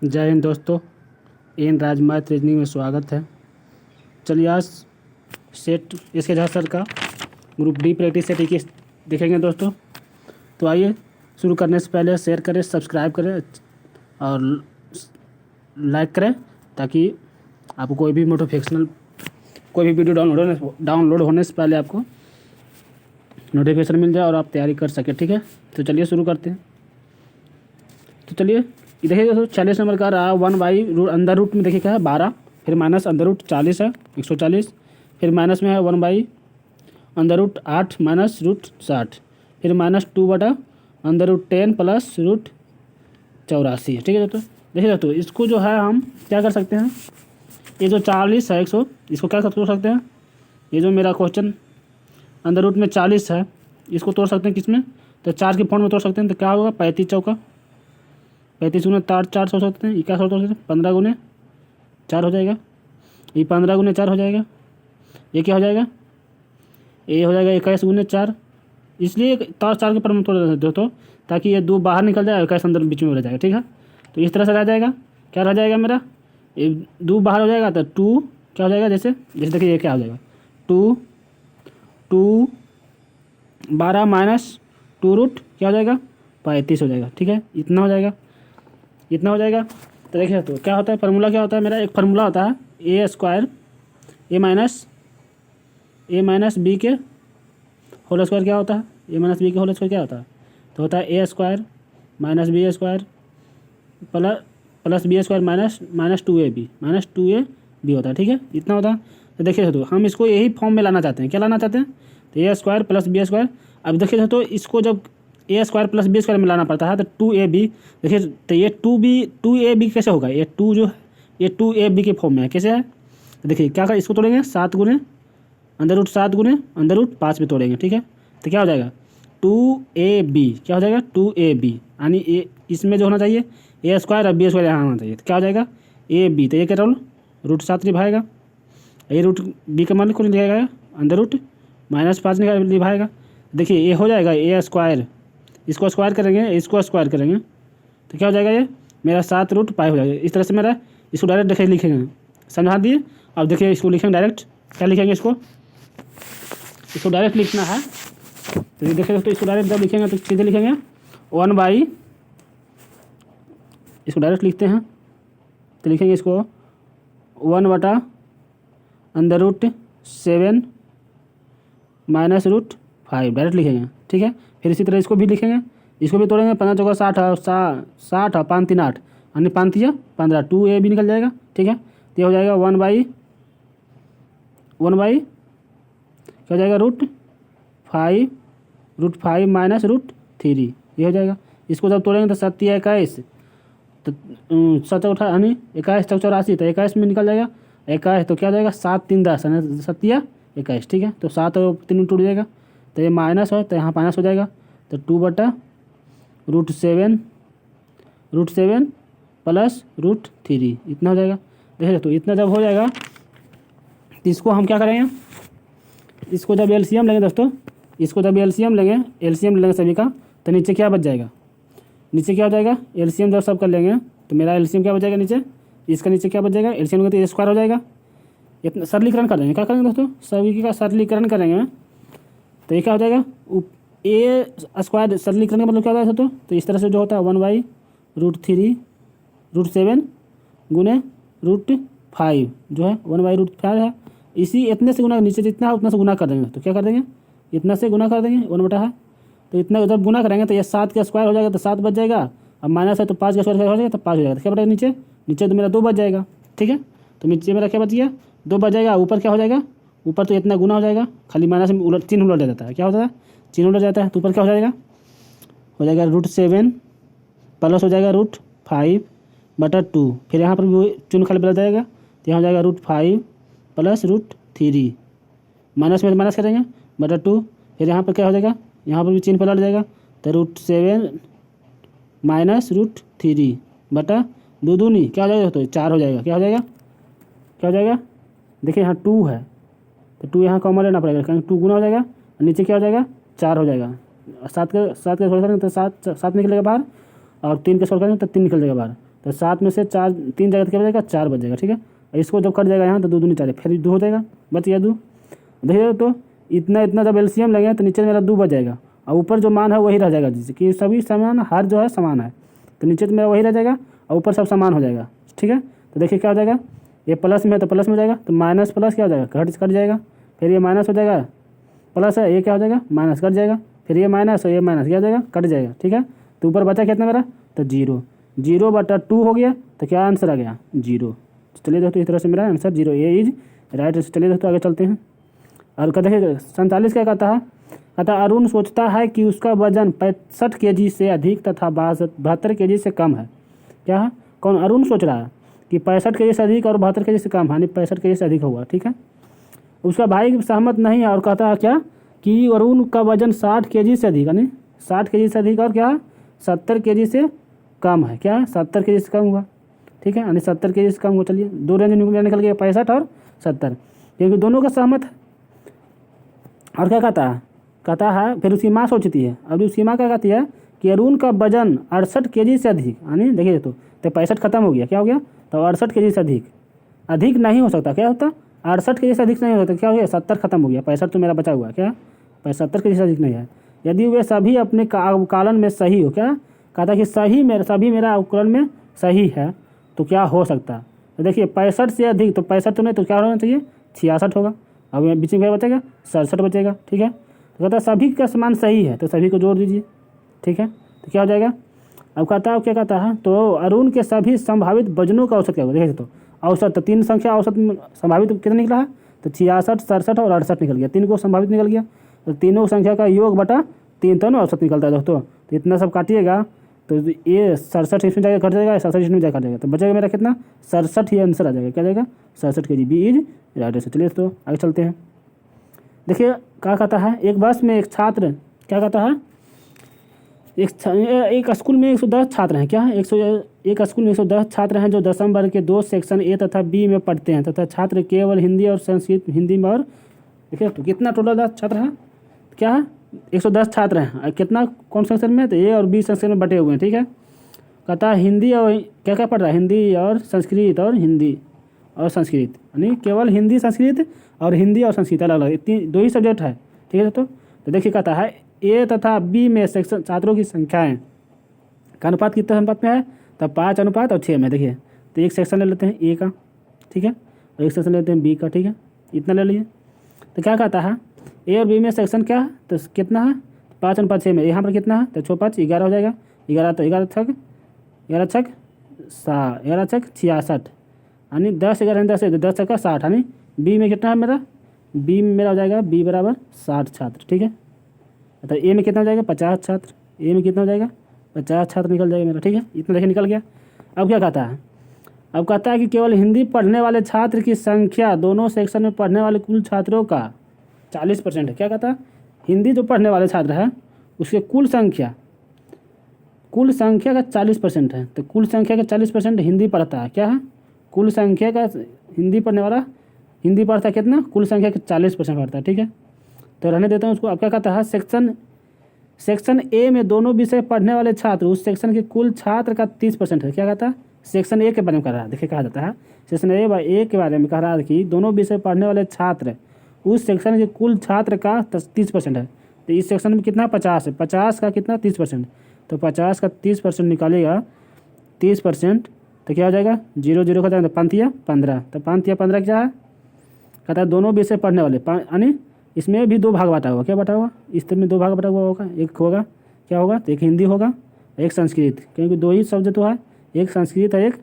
जय हिंद दोस्तों। N राजमात reasoning में स्वागत है। चलिए आज सेट इसके जहाँ सर का ग्रुप डी प्रैक्टिस सेट 21 देखेंगे दोस्तों। तो आइए शुरू करने से पहले शेयर करें, सब्सक्राइब करें और लाइक करें ताकि आपको कोई भी कोई भी वीडियो डाउनलोड होने से पहले आपको नोटिफिकेशन मिल जाए और आप तैयारी कर सकें। ठीक है, तो चलिए शुरू करते हैं। तो चलिए देखिए दोस्तों, 40 नंबर का रहा 1/रूट अंदर रूट में देखिए क्या है 12, फिर माइनस अंदर रूट 40 है 140, फिर माइनस में है 1/√8 माइनस रूट 60, फिर माइनस 2/√10 प्लस रूट 84 है। ठीक है दोस्तों, देखिए दोस्तों इसको जो है हम क्या कर सकते हैं, ये जो 40 है 100 इसको क्या तोड़ सकते हैं। ये जो मेरा क्वेश्चन अंदर रूट में 40 है इसको तोड़ सकते हैं किस में, तो 4 के फॉर्म में तोड़ सकते हैं। तो क्या होगा 35 चौका 35 गुने 4 सौ सकते हैं, 21 सकते हैं, 15 गुने 4 हो जाएगा, ये 15 गुने 4 हो जाएगा, ये क्या हो जाएगा, ये हो जाएगा 21 गुने 4। इसलिए 4 के पर में तोड़ देते दोस्तों ताकि ये 2 बाहर निकल जाए, 21 अंदर बीच में रह जाएगा। ठीक है, तो इस तरह से रह जाएगा। क्या रह जाएगा मेरा, ये 2 बाहर हो जाएगा तो 2 क्या हो जाएगा, जैसे देखिए ये क्या हो जाएगा 2 12 माइनस 2 रूट क्या हो जाएगा 35 हो जाएगा। ठीक है, इतना हो जाएगा। तो देखिए तो क्या होता है, फार्मूला क्या होता है मेरा, एक फार्मूला होता है a² ए माइनस बी के होल स्क्वायर। क्या होता है ए माइनस बी के होल स्क्वायर क्या होता है, तो होता है a² minus b² plus b² minus 2ab होता है। ठीक है, इतना होता है। तो देखिए तो हम इसको यही फॉर्म में लाना चाहते हैं। क्या लाना चाहते हैं, तो a² प्लस b²। अब देखिए तो इसको जब a² प्लस b² में लाना पड़ता है तो 2ab, देखिए तो ये 2ab कैसे होगा, ये 2 जो है ये 2ab के फॉर्म में है। कैसे है, तो देखिए क्या कर इसको तोड़ेंगे 7 गुने अंदर रूट 5 में तोड़ेंगे। ठीक है, तो क्या हो जाएगा 2ab, क्या हो जाएगा 2ab, यानी इसमें जो होना चाहिए a² और b² यहाँ होना चाहिए। तो क्या हो जाएगा ab, तो ये क्या रोल √7 निभाएगा, ये रूट b का मान को निभाएगा अंदर रूट -5 निभाएगा। देखिए ये हो जाएगा a², इसको स्क्वायर करेंगे इसको स्क्वायर करेंगे तो क्या हो जाएगा, ये मेरा 7√π हो जाएगा। इस तरह से मेरा इसको डायरेक्ट देखिए लिखेंगे, समझा दिए। अब देखिए इसको लिखेंगे डायरेक्ट, क्या लिखेंगे, इसको डायरेक्ट लिखना है। तो ये देखिए दोस्तों इसको डायरेक्ट जब लिखेंगे तो सीधे लिखेंगे 1/, इसको डायरेक्ट लिखते हैं तो लिखेंगे इसको 1/√7 माइनस √5 डायरेक्ट लिखेंगे। ठीक है, फिर इसी तरह इसको भी लिखेंगे, इसको भी तोड़ेंगे 15 चौका 60 और 5 3 8 यानी 5 3 15 2ab निकल जाएगा। ठीक है, तो ये हो जाएगा 1/, क्या हो जाएगा √5 माइनस √3 ये हो जाएगा। इसको जब तोड़ेंगे तो 7 या 21 तो 7 उठा यानी 21 चौक 84 तो 21 में निकल जाएगा 21, तो क्या हो जाएगा 7 3 10 यानी 7 या 21। ठीक है, तो 7 और 3 में टूट जाएगा तो ये माइनस है तो यहाँ माइनस हो जाएगा, तो 2/√7 प्लस √3 इतना हो जाएगा। देखिए तो इतना जब हो जाएगा तो इसको हम क्या करेंगे, इसको जब एलसीएम लेंगे दोस्तों, इसको जब एलसीएम लेंगे सभी का, तो नीचे क्या बच जाएगा, नीचे क्या हो जाएगा एलसीएम जब सब कर लेंगे तो मेरा एलसीएम क्या बच जाएगा नीचे, इसका नीचे क्या बच जाएगा एलसीएम तो a² हो जाएगा। इतना सरलीकरण कर देंगे, क्या करेंगे दोस्तों सभी का सरलीकरण करेंगे तो ये क्या हो जाएगा a² सरलीकरण का मतलब क्या होता है दोस्तों, तो इस तरह से जो होता है 1/√7 गुने √5 जो है 1/√5 है, इसी इतने से गुना नीचे जितना है उतना से गुना कर देंगे। तो क्या कर देंगे इतना से गुना कर देंगे 1/, है तो इतना जब गुना करेंगे तो ये 7 का स्क्वायर हो जाएगा तो 7 बच जाएगा, अब माइनस है तो 5 का स्क्वायर हो जाएगा तो 5 हो जाएगा। तो क्या बचेगा नीचे तो मेरा 2 बच जाएगा। ठीक है, तो नीचे मेरा क्या बच गया 2 बच जाएगा, ऊपर क्या हो जाएगा, ऊपर तो इतना गुना हो जाएगा, खाली माइनस में उलट चिन्ह उलट जाता है। क्या होता है चिन्ह उलट जाता है, तो ऊपर क्या हो जाएगा √7 प्लस हो जाएगा √5/2, फिर यहाँ पर भी चिन्ह खाली बदल जाएगा तो यहाँ हो जाएगा √5 प्लस √3 माइनस में माइनस करेंगे /2, फिर यहाँ पर क्या हो जाएगा यहाँ पर भी चिन्ह पलट जाएगा तो √7 माइनस √3 बटा 2 दूनी क्या हो जाएगा तो 4 हो जाएगा। क्या हो जाएगा देखिए यहाँ 2 है तो 2 यहाँ कॉमन लेना पड़ेगा क्योंकि 2 गुना हो जाएगा, नीचे क्या हो जाएगा 4 हो जाएगा, 7 का स्क्वायर करेंगे तो 7 निकलेगा बाहर और 3 का स्क्वायर करेंगे तो 3 निकल जाएगा बाहर, तो 7 में से 4 3 जाएगा तो क्या बचेगा 4 बच जाएगा, ठीक है। इसको जब कट जाएगा यहाँ तो 2 दूनी 4 फिर 2 हो जाएगा, बच गया 2। देखिए तो इतना इतना जब एलसीएम लगेगा तो नीचे मेरा 2 बच जाएगा और ऊपर जो मान है वही रह जाएगा, जिससे कि सभी समान हर जो है समान है, तो नीचे तो मेरा वही रह जाएगा और ऊपर सब समान हो जाएगा, ठीक है। तो देखिए क्या हो जाएगा, ये प्लस में है तो प्लस में हो जाएगा, तो माइनस प्लस क्या हो जाएगा कट जाएगा, फिर ये माइनस हो जाएगा, प्लस है ये क्या हो जाएगा माइनस कट जाएगा, फिर ये माइनस और ये माइनस क्या हो जाएगा कट जाएगा, ठीक है। तो ऊपर बचा कितना मेरा, तो 0/2 हो गया, तो क्या आंसर आ गया 0। चलिए दोस्तों इस तरह से मेरा आंसर 0 ये इज राइट। चलिए दोस्तों आगे चलते हैं। और देखिए 47 क्या कहता है, कहता अरुण सोचता है कि उसका वजन 65 kg से अधिक तथा 72 kg से कम है। क्या है, कौन, अरुण सोच रहा है कि 65 kg से अधिक और 72 kg से कम, यानी 65 kg से अधिक होगा, ठीक है। उसका भाई सहमत नहीं है और कहता है क्या कि अरुण का वजन 60 kg से अधिक, यानी 60 kg से अधिक और क्या 70 kg से कम है, क्या 70 kg से कम हुआ, ठीक है, यानी 70 kg से कम हो। चलिए 2 रेंज निकल गया 65 और 70, क्योंकि दोनों का सहमत है। और क्या कहता है फिर उसकी माँ सोचती है, अब उसकी माँ क्या कहती है कि अरुण का वजन 68 kg से अधिक, यानी देखिए तो 65 खत्म हो गया, क्या हो गया, तो 68 kg से अधिक नहीं हो सकता, क्या होता 68 kg से अधिक नहीं हो सकता, क्या हो गया 70 खत्म हो गया, 65 तो मेरा बचा हुआ है, क्या 75 kg से अधिक नहीं है। यदि वे सभी अपने अवकलन में सही हो, क्या कहता है कि सभी मेरा अवकलन में सही है तो क्या हो सकता है, तो देखिए 65 से अधिक, तो 65 तो नहीं तो क्या होना चाहिए 66 होगा, अब बीच में क्या बचेगा 67 बचेगा, ठीक है। तो कहता है सभी का समान सही है तो सभी को जोड़ दीजिए, ठीक है, तो क्या हो जाएगा। अब कहता है क्या कहता है, तो अरुण के सभी संभावित वजनों का औसत क्या होगा, देखिए तो औसत तो 3 संख्या औसत संभावित कितना निकला है, तो 66, 67 और 68 निकल गया, 3 को संभावित निकल गया, तो तीनों संख्या का योग बटा 3 तो ना औसत निकलता है दोस्तों। तो इतना सब काटिएगा तो ये 67 इसमें जाएगा कट जाएगा, 67 इसमें जाकर कट जाएगा, तो बचेगा मेरा कितना 67 ही आंसर आ जाएगा, क्या जाएगा 67 kg, B is right answer. चलिए तो आगे चलते हैं। देखिए क्या कहता है, एक बस में एक छात्र, क्या कहता है, एक स्कूल में 110 छात्र हैं, क्या एक स्कूल में 110 छात्र हैं जो 10वीं वर्ग के 2 सेक्शन ए तथा बी में पढ़ते हैं तथा छात्र केवल हिंदी और संस्कृत, हिंदी में, और देखिए तो कितना टोटल छात्र हैं, क्या है 110 छात्र हैं, कितना कौन सेक्शन में, तो ए और बी सेक्शन में बटे हुए हैं, ठीक है। कहता है हिंदी और क्या क्या पढ़ रहा है, हिंदी और संस्कृत और हिंदी और संस्कृत, यानी केवल हिंदी संस्कृत और हिंदी और संस्कृत अलग अलग, इतनी 2 ही सब्जेक्ट है, ठीक है दोस्तों। तो देखिए कहता है ए तथा बी में सेक्शन छात्रों की संख्याएँ का अनुपात कितना अनुपात में है, तो 5:6 में। देखिए तो एक सेक्शन ले लेते हैं ए का, ठीक है, और एक सेक्शन लेते हैं बी का, ठीक है, इतना ले लिए। तो क्या कहता है ए और बी में सेक्शन क्या है, तो कितना है 5:6 में, यहाँ पर कितना है तो 6 5 11 हो जाएगा, 11 तो 11 छक 66, यानी 10 11 10 10 छक्का 60, यानी बी में कितना है मेरा, बी में मेरा हो जाएगा बी बराबर 60 छात्र, ठीक है। तो ए में कितना हो जाएगा 50 छात्र, ए में कितना हो जाएगा 50 छात्र निकल जाएगा मेरा, ठीक है, इतना देखिए निकल गया। अब क्या कहता है, अब कहता है कि केवल हिंदी पढ़ने वाले छात्र की संख्या दोनों सेक्शन में पढ़ने वाले कुल छात्रों का 40% है। क्या कहता है, हिंदी जो पढ़ने वाले छात्र हैं उसके कुल संख्या का 40% है, तो कुल संख्या का 40% हिंदी पढ़ता है, क्या है कुल संख्या का हिंदी पढ़ने वाला हिंदी पढ़ता है कितना, कुल संख्या का 40% पढ़ता है, ठीक है। तो रहने देता हूँ उसको। अब क्या कहता है सेक्शन ए में दोनों विषय पढ़ने वाले छात्र उस सेक्शन के कुल छात्र का 30% है। क्या कहता है, सेक्शन ए के बारे में कह रहा है, देखिए कहा जाता है सेक्शन ए के बारे में कह रहा है कि दोनों विषय पढ़ने वाले छात्र उस सेक्शन के कुल छात्र का 30% है। तो इस सेक्शन में कितना 50 है, 50 का कितना 30%, तो 50 का 30% निकालेगा 30%, तो क्या हो जाएगा 0 0 का जाएगा, तो 5 या 15, तो 5 या 15 क्या है, कहता है दोनों विषय पढ़ने वाले, यानी इसमें भी 2 भाग बांटा हुआ, क्या बांटा हुआ, इस तरह में 2 भाग बांटा हुआ होगा, एक होगा क्या होगा, तो एक हिंदी होगा एक संस्कृत, क्योंकि 2 ही शब्द तो है, एक संस्कृत है एक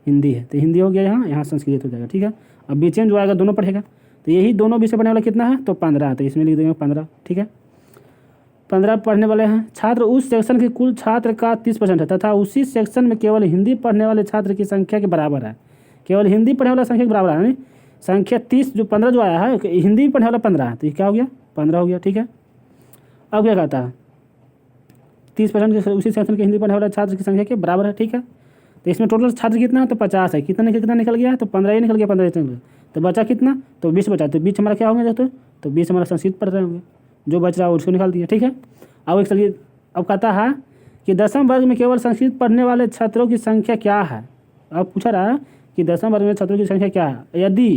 हिंदी है, तो हिंदी हो गया यहाँ संस्कृत हो जाएगा, ठीक है। अब बीच में जो आएगा दोनों पढ़ेगा, तो यही दोनों विषय पढ़ने वाला कितना है, तो 15, तो इसमें लिख देंगे 15, ठीक है। 15 पढ़ने वाले हैं छात्र उस सेक्शन के कुल छात्र का 30% है तथा उसी सेक्शन में केवल हिंदी पढ़ने वाले छात्र की संख्या के बराबर है, केवल हिंदी पढ़ने वाला संख्या के बराबर है, यानी संख्या 30 जो 15 जो आया है हिंदी पढ़ने वाला 15 है, तो ये क्या हो गया 15 हो गया, ठीक है। अब क्या कहता है 30% के उसी सेक्शन के हिंदी पढ़ने वाले छात्र की संख्या के बराबर है, ठीक है। तो इसमें टोटल छात्र कितना है, तो 50 है, कितना निकल गया, तो 15 ही निकल गया, 15 निकल गया, तो बचा कितना, तो 20 बचा, तो 20 हमारा क्या होंगे दोस्तों, तो 20 हमारा संस्कृत पढ़ रहे होंगे, जो बच रहा है उसको निकाल दिया, ठीक है। अब एक चलिए अब कहता है कि 10वीं वर्ग में केवल संस्कृत पढ़ने वाले छात्रों की संख्या क्या है। अब पूछा रहा है कि 10वीं वर्ग में छात्रों की संख्या क्या है। यदि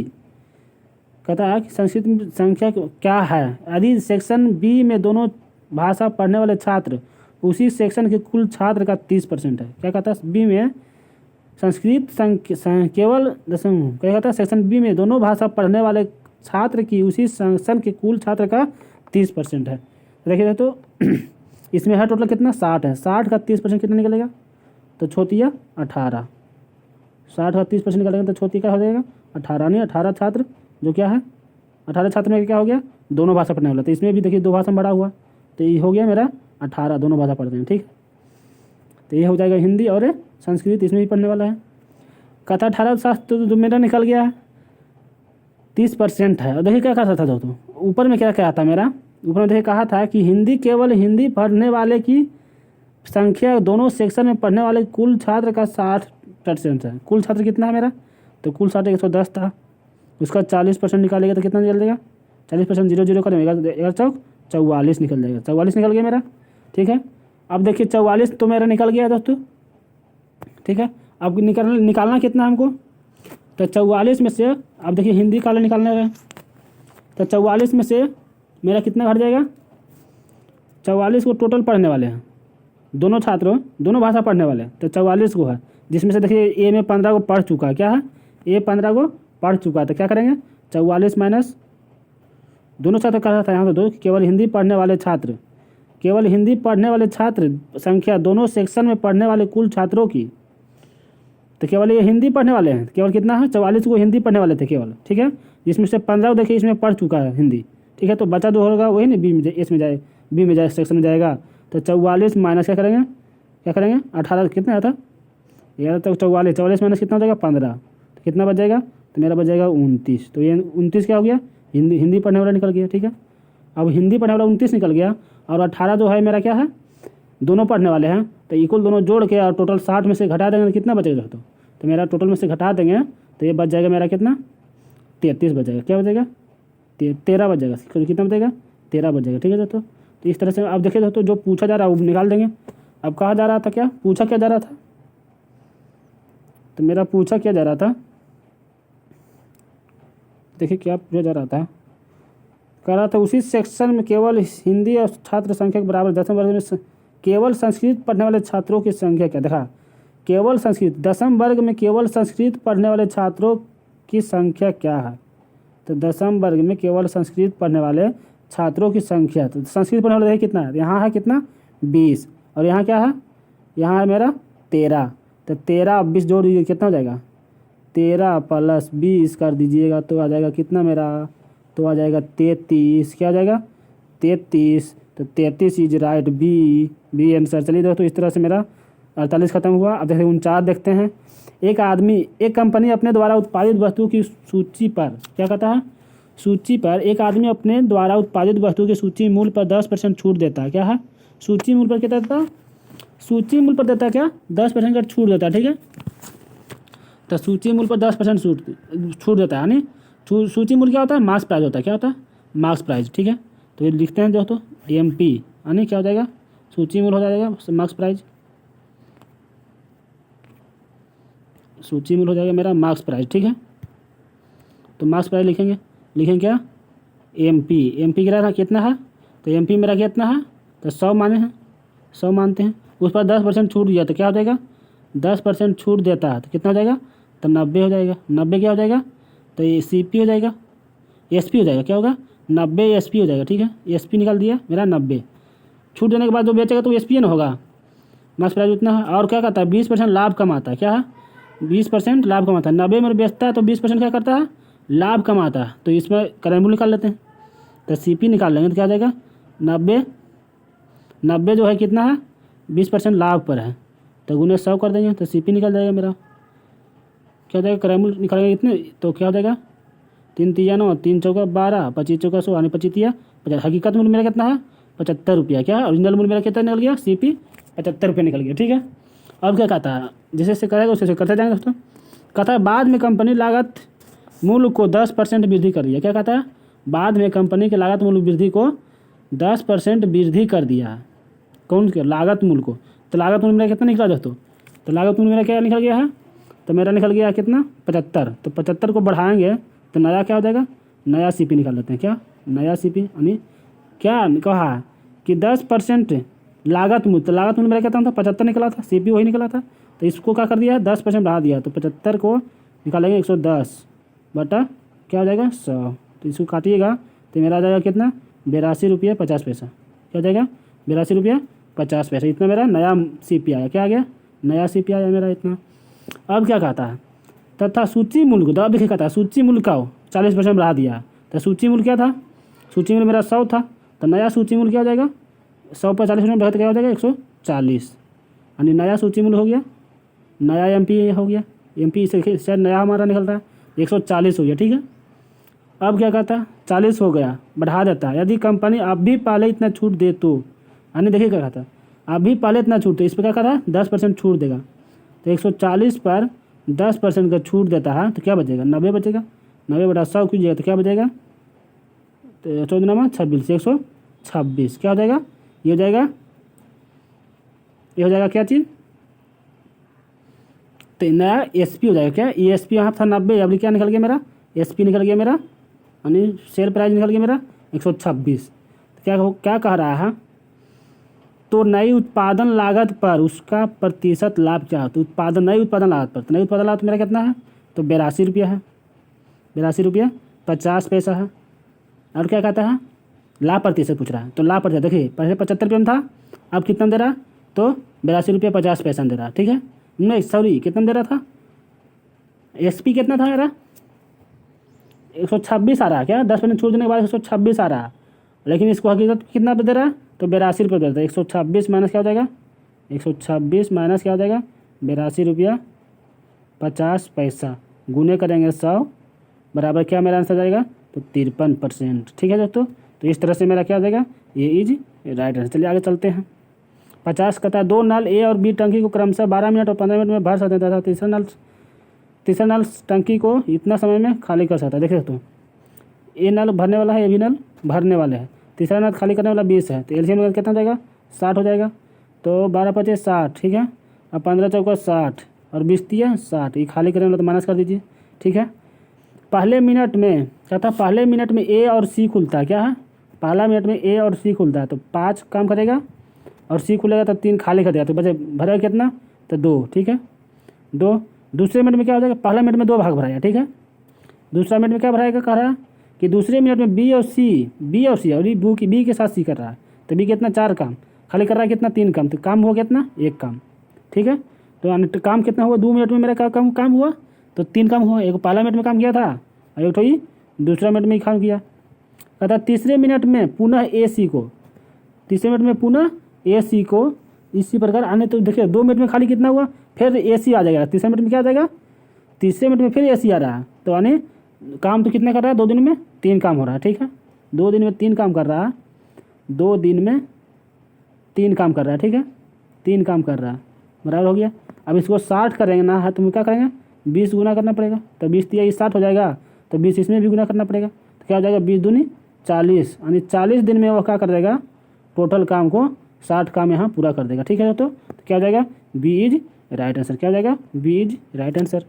कहता है कि संस्कृत में संख्या क्या है, यदि सेक्शन बी में दोनों भाषा पढ़ने वाले छात्र उसी सेक्शन के कुल छात्र का 30% है। क्या कहता है, बी में संस्कृत केवल क्या कहता है, सेक्शन बी में दोनों भाषा पढ़ने वाले छात्र की उसी सेक्शन के कुल छात्र का 30% है। देखिए तो इसमें है टोटल कितना, 60 है। 60 का 30% कितना निकलेगा, तो छोटिया 18। 60 का 30% निकलेगा तो छोटी क्या हो जाएगा, 18। नहीं 18 छात्र जो क्या है, 18 छात्र में क्या हो गया, दोनों भाषा पढ़ने वाला। तो इसमें भी देखिए 2 भाषा में बड़ा हुआ, तो ये हो गया मेरा 18, दोनों भाषा पढ़ते हैं। ठीक, तो ये हो जाएगा हिंदी और संस्कृत, इसमें भी पढ़ने वाला है। कथा 18 शास्त्र तो मेरा निकल गया है, 30% है। और देखिए क्या कहा था दोस्तों, ऊपर में क्या कहा था मेरा, ऊपर में देखिए कहा था कि हिंदी केवल हिंदी पढ़ने वाले की संख्या दोनों सेक्शन में पढ़ने वाले कुल छात्र का 60% है। कुल छात्र कितना है मेरा, तो कुल छात्र 110 था, उसका 40% निकालेगा तो कितना निकल जाएगा, 40% 0 0 करेगा, 44 निकल जाएगा। 44 निकल गया मेरा। ठीक है, अब देखिए 44 तो मेरा निकल गया दोस्तों। ठीक है, अब निकालना कितना हमको, तो 44 में से अब देखिए हिंदी का निकालना है, तो 44 में से मेरा कितना घट जाएगा, 44 को टोटल पढ़ने वाले हैं दोनों छात्रों, दोनों भाषा पढ़ने वाले हैं, तो 44 को है, जिसमें से देखिए ए में 15 को पढ़ चुका है। क्या है, ए 15 को पढ़ चुका है, तो क्या करेंगे 44 माइनस दोनों छात्र कहा था यहाँ तो दो, केवल हिंदी पढ़ने वाले छात्र, केवल हिंदी पढ़ने वाले छात्र संख्या दोनों सेक्शन में पढ़ने वाले कुल छात्रों की, तो केवल ये हिंदी पढ़ने वाले हैं, केवल कितना है 44 को हिंदी पढ़ने वाले थे केवल। ठीक है, जिसमें से 15 देखिए इसमें पढ़ चुका है हिंदी। ठीक है, तो बचा 2 होगा वही ना, बी में इसमें जाए, बी में जाए सेक्शन में जाएगा, तो 44 माइनस क्या करेंगे 18 कितना था 11, तो 44 माइनस कितना हो जाएगा 15, तो कितना बच जाएगा, तो मेरा बच जाएगा 29। तो ये 29 क्या हो गया, हिंदी पढ़ने वाला निकल गया। ठीक है, अब हिंदी पढ़ने वाला 29 निकल गया, और 18 जो है मेरा क्या है, दोनों पढ़ने वाले हैं, तो इक्वल दोनों जोड़ के और टोटल 60 में से घटा देंगे तो कितना बचेगा, तो मेरा टोटल में से घटा देंगे तो ये बच जाएगा मेरा कितना 33 बच जाएगा। क्या बचेगा 13 बच जाएगा, कितना बचेगा 13 बच जाएगा। ठीक है दोस्तों, तो इस तरह से अब देखिए दोस्तों जो पूछा जा रहा है वो निकाल देंगे। अब कहा जा रहा था, क्या पूछा क्या जा रहा था, तो मेरा पूछा क्या जा रहा था, देखिए क्या पूछा जा रहा था, कह रहा था उसी सेक्शन में केवल हिंदी और छात्र संख्या के बराबर 10वें वर्ग में केवल संस्कृत पढ़ने वाले छात्रों की संख्या क्या, देखा केवल संस्कृत 10वें वर्ग में केवल संस्कृत पढ़ने वाले छात्रों की संख्या क्या है, तो 10वें वर्ग में केवल संस्कृत पढ़ने वाले छात्रों की संख्या, तो संस्कृत पढ़ने वाले देखिए कितना है, यहाँ है कितना 20, और यहाँ क्या है, यहाँ है मेरा 13, तो 13 और 20 जोड़ दीजिए कितना हो जाएगा, 13 प्लस 20 कर दीजिएगा तो आ जाएगा कितना मेरा, तो आ जाएगा 33। क्या आ जाएगा 33, तो 33 इज राइट, बी आंसर। चलिए दोस्तों इस तरह से मेरा 48 खत्म हुआ। अब देखिए 49 देखते हैं। एक कंपनी अपने द्वारा उत्पादित वस्तु की सूची पर, क्या कहता है, सूची पर एक आदमी अपने द्वारा उत्पादित वस्तु की सूची मूल्य पर 10% छूट देता है। क्या है, सूची मूल्य पर क्या देता है, सूची मूल्य पर देता है क्या 10% का छूट देता है। ठीक है, तो सूची मूल्य पर 10% छूट देता है, यानी सूची मूल्य क्या होता है, मार्क्स प्राइस होता है। क्या होता है, मार्क्स प्राइस। ठीक है, तो ये लिखते हैं दोस्तों MP, यानी क्या हो जाएगा, सूची मूल्य हो जाएगा मार्क्स प्राइस, सूची मूल्य हो जाएगा मेरा मार्क्स प्राइस। ठीक है, तो मार्क्स प्राइस लिखेंगे क्या MP गिरा था कितना है, तो MP मेरा कितना है, तो 100 माने हैं, 100 मानते हैं, उस पर 10% छूट दिया तो क्या हो जाएगा, 10% छूट देता है तो कितना हो जाएगा, तो 90 हो जाएगा। 90 क्या हो जाएगा, तो ये CP हो जाएगा, SP हो जाएगा, क्या होगा 90 SP हो जाएगा। ठीक है, SP निकाल दिया मेरा 90, छूट देने के बाद जो बेचेगा तो SP ना होगा, मार्क्स प्राइस उतना है। और क्या करता है 20% लाभ कमाता है। क्या है 20% लाभ कमाता है, 90 में बेचता है तो 20% क्या करता है, लाभ कमाता है। तो इसमें क्रय मूल्य निकाल लेते हैं, तो CP निकाल लेंगे तो क्या हो जाएगा 90 जो है कितना है 20% लाभ पर है, तो गुने 100 कर देंगे तो CP निकल जाएगा मेरा। क्या हो जाएगा, क्रय मूल्य निकालेंगे इतने, तो क्या हो जाएगा 3 तिया 9, 3 चौका 12, 25 चौका 100, यानी 25 तिया 50। हकीकत मूल्य मेरा कितना है 75 रुपया। क्या है, ओरिजिनल मूल्य मेरा कितना निकल गया, CP 75 रुपये निकल गया। ठीक है, अब क्या कहता है, जैसे से करेगा उसे करते जाएंगे दोस्तों। कहता है बाद में कंपनी लागत मूल्य को 10% वृद्धि कर दिया। क्या कहता है, बाद में कंपनी के लागत मूल्य वृद्धि को 10% वृद्धि कर दिया है। कौन के लागत मूल्य को तो लागत मूल्य मेरा कितना निकला दोस्तों? तो लागत मूल्य मेरा क्या निकल गया है? तो मेरा निकल गया कितना? 75। तो 75 को बढ़ाएंगे तो नया क्या हो जाएगा? नया CP निकाल लेते हैं। क्या नया CP यानी क्या कहा कि 10% लागत मूल्य। तो लागत मूल्य मेरा कितना था? 75 निकला था, CP वही निकला था। तो इसको क्या कर दिया? 10% बढ़ा दिया। तो 75 को निकालेंगे 110 बटा क्या हो जाएगा? 100। तो इसको काटिएगा तो मेरा आ जाएगा कितना? 82 रुपये 50 पैसा। क्या हो जाएगा? 82 रुपये 50 पैसा। इतना मेरा नया CP आया। क्या आ गया? नया CP आया मेरा इतना। अब क्या कहता है? तथा सूची मूल्य को, तो अब देखिए कहता है सूची मूल्य का 40% बढ़ा दिया। तो सूची मूल्य क्या था? सूची मूल्य मेरा 100 था। तो नया सूची मूल्य क्या हो जाएगा? 100 पर 40% बढ़ा तो क्या हो जाएगा? 140। यानी नया सूची मूल्य हो गया, नया MP हो गया। MP से शायद नया हमारा निकल रहा है, 140 हो गया। ठीक है। अब क्या कहता है? 40 हो गया, बढ़ा देता है। यदि कंपनी अब भी पहले इतना छूट दे तो, यानी देखिए क्या कहता है? अभी पहले इतना छूट, तो इस पर क्या कर रहा है? 10% छूट देगा। तो 140 पर 10% का छूट देता है तो क्या बचेगा? 90 बचेगा। 90 बटा 100 कीजिएगा तो क्या बचेगा? तो 14 26, 126। क्या हो जाएगा? ये हो जाएगा, ये हो जाएगा क्या चीज़? तो नया SP हो जाएगा। क्या ESP यहाँ था 90, अभी क्या निकल गया मेरा? SP निकल गया मेरा, यानी शेयर प्राइस निकल गया मेरा 126। तो क्या कह रहा है? तो नई उत्पादन लागत पर उसका प्रतिशत लाभ क्या हो? तो नई उत्पादन लागत पर, तो नई उत्पादन लागत मेरा कितना है? तो 82 रुपया है। 82 रुपया 50 पैसा है। और क्या कहता है? लाभ प्रतिशत पूछ रहा है। तो लाभ प्रतिशत देखिए, पहले 75 रुपये में था, अब कितना दे रहा? तो 82 रुपये 50 पैसा दे रहा। ठीक है, नहीं सॉरी, कितना दे रहा था? SP कितना था मेरा? 126 आ रहा है। क्या 10% छूट देने के बाद 126 आ रहा है, लेकिन इसको हकीकत कितना दे रहा है? तो 82 रुपये दे रहा है। 126 माइनस क्या हो जाएगा? 126 माइनस क्या हो जाएगा? 82 रुपया 50 पैसा। गुने करेंगे 100 बराबर क्या मेरा आंसर जाएगा? तो 53%। ठीक है दोस्तों, तो इस तरह से मेरा क्या हो जाएगा? ये इज राइट आंसर। चलिए आगे चलते हैं। 50 कहता है 2 नल A और B टंकी को क्रमशः 12 मिनट और 15 मिनट में भर सकते था। तीसरा नल टंकी को इतना समय में खाली कर सकता है। देखिए दोस्तों, ये नल भरने वाला है, ये भी नल भरने वाला है। तीसरा नल खाली करने वाला 20 है। तो LCM कितना हो जाएगा? 60 हो जाएगा। तो 12 × 5 = 60। ठीक है, अब 15 × 4 = 60 और 20 × 60। ये खाली करने वाला तो माइनस कर दीजिए। ठीक है, पहले मिनट में क्या था? पहले मिनट में A और C खुलता है। क्या है? पहला मिनट में A और C खुलता है, तो 5 काम करेगा और C खुलेगा तो 3 खाली कर देगा। तो बचे भरेगा कितना? तो 2। ठीक है, 2। दूसरे मिनट में क्या हो जाएगा? पहला मिनट में 2 भाग भराएगा। ठीक है, दूसरा मिनट में क्या भराएगा? कह रहा है कि दूसरे मिनट में B और C और B के साथ C कर रहा है। तो B कितना? 4 काम खाली कर रहा है। कितना? 3 काम। तो काम हुआ कितना? 1 काम। ठीक है, तो काम कितना हुआ? 2 मिनट में मेरा काम हुआ, तो 3 काम हुआ। एक पहला मिनट में काम किया था और एक तो ही दूसरा मिनट में ही काम किया। कहता तीसरे मिनट में पुनः AC को इसी प्रकार आने। तो देखिए 2 मिनट में खाली कितना हुआ? फिर AC आ जाएगा। तीसरे मिनट में क्या आ जाएगा? तीसरे मिनट में फिर AC आ रहा है। तो यानी काम तो कितना कर रहा है? 2 दिन में 3 काम हो रहा है। ठीक है, 2 दिन में 3 काम कर रहा है। 2 दिन में 3 काम कर रहा है। ठीक है, 3 काम कर रहा है, बराबर हो गया। अब इसको 60 करेंगे ना, तो क्या करेंगे? 20 गुना करना पड़ेगा। तो 20 दिया 60 हो जाएगा, तो 20 इसमें भी गुना करना पड़ेगा। तो क्या हो जाएगा? 20 दूनी 40, यानी 40 दिन में वो क्या कर देगा? टोटल काम को 60 काम यहाँ पूरा कर देगा। ठीक है दोस्तों, तो क्या हो जाएगा? B is right answer. क्या हो जाएगा? B is right answer.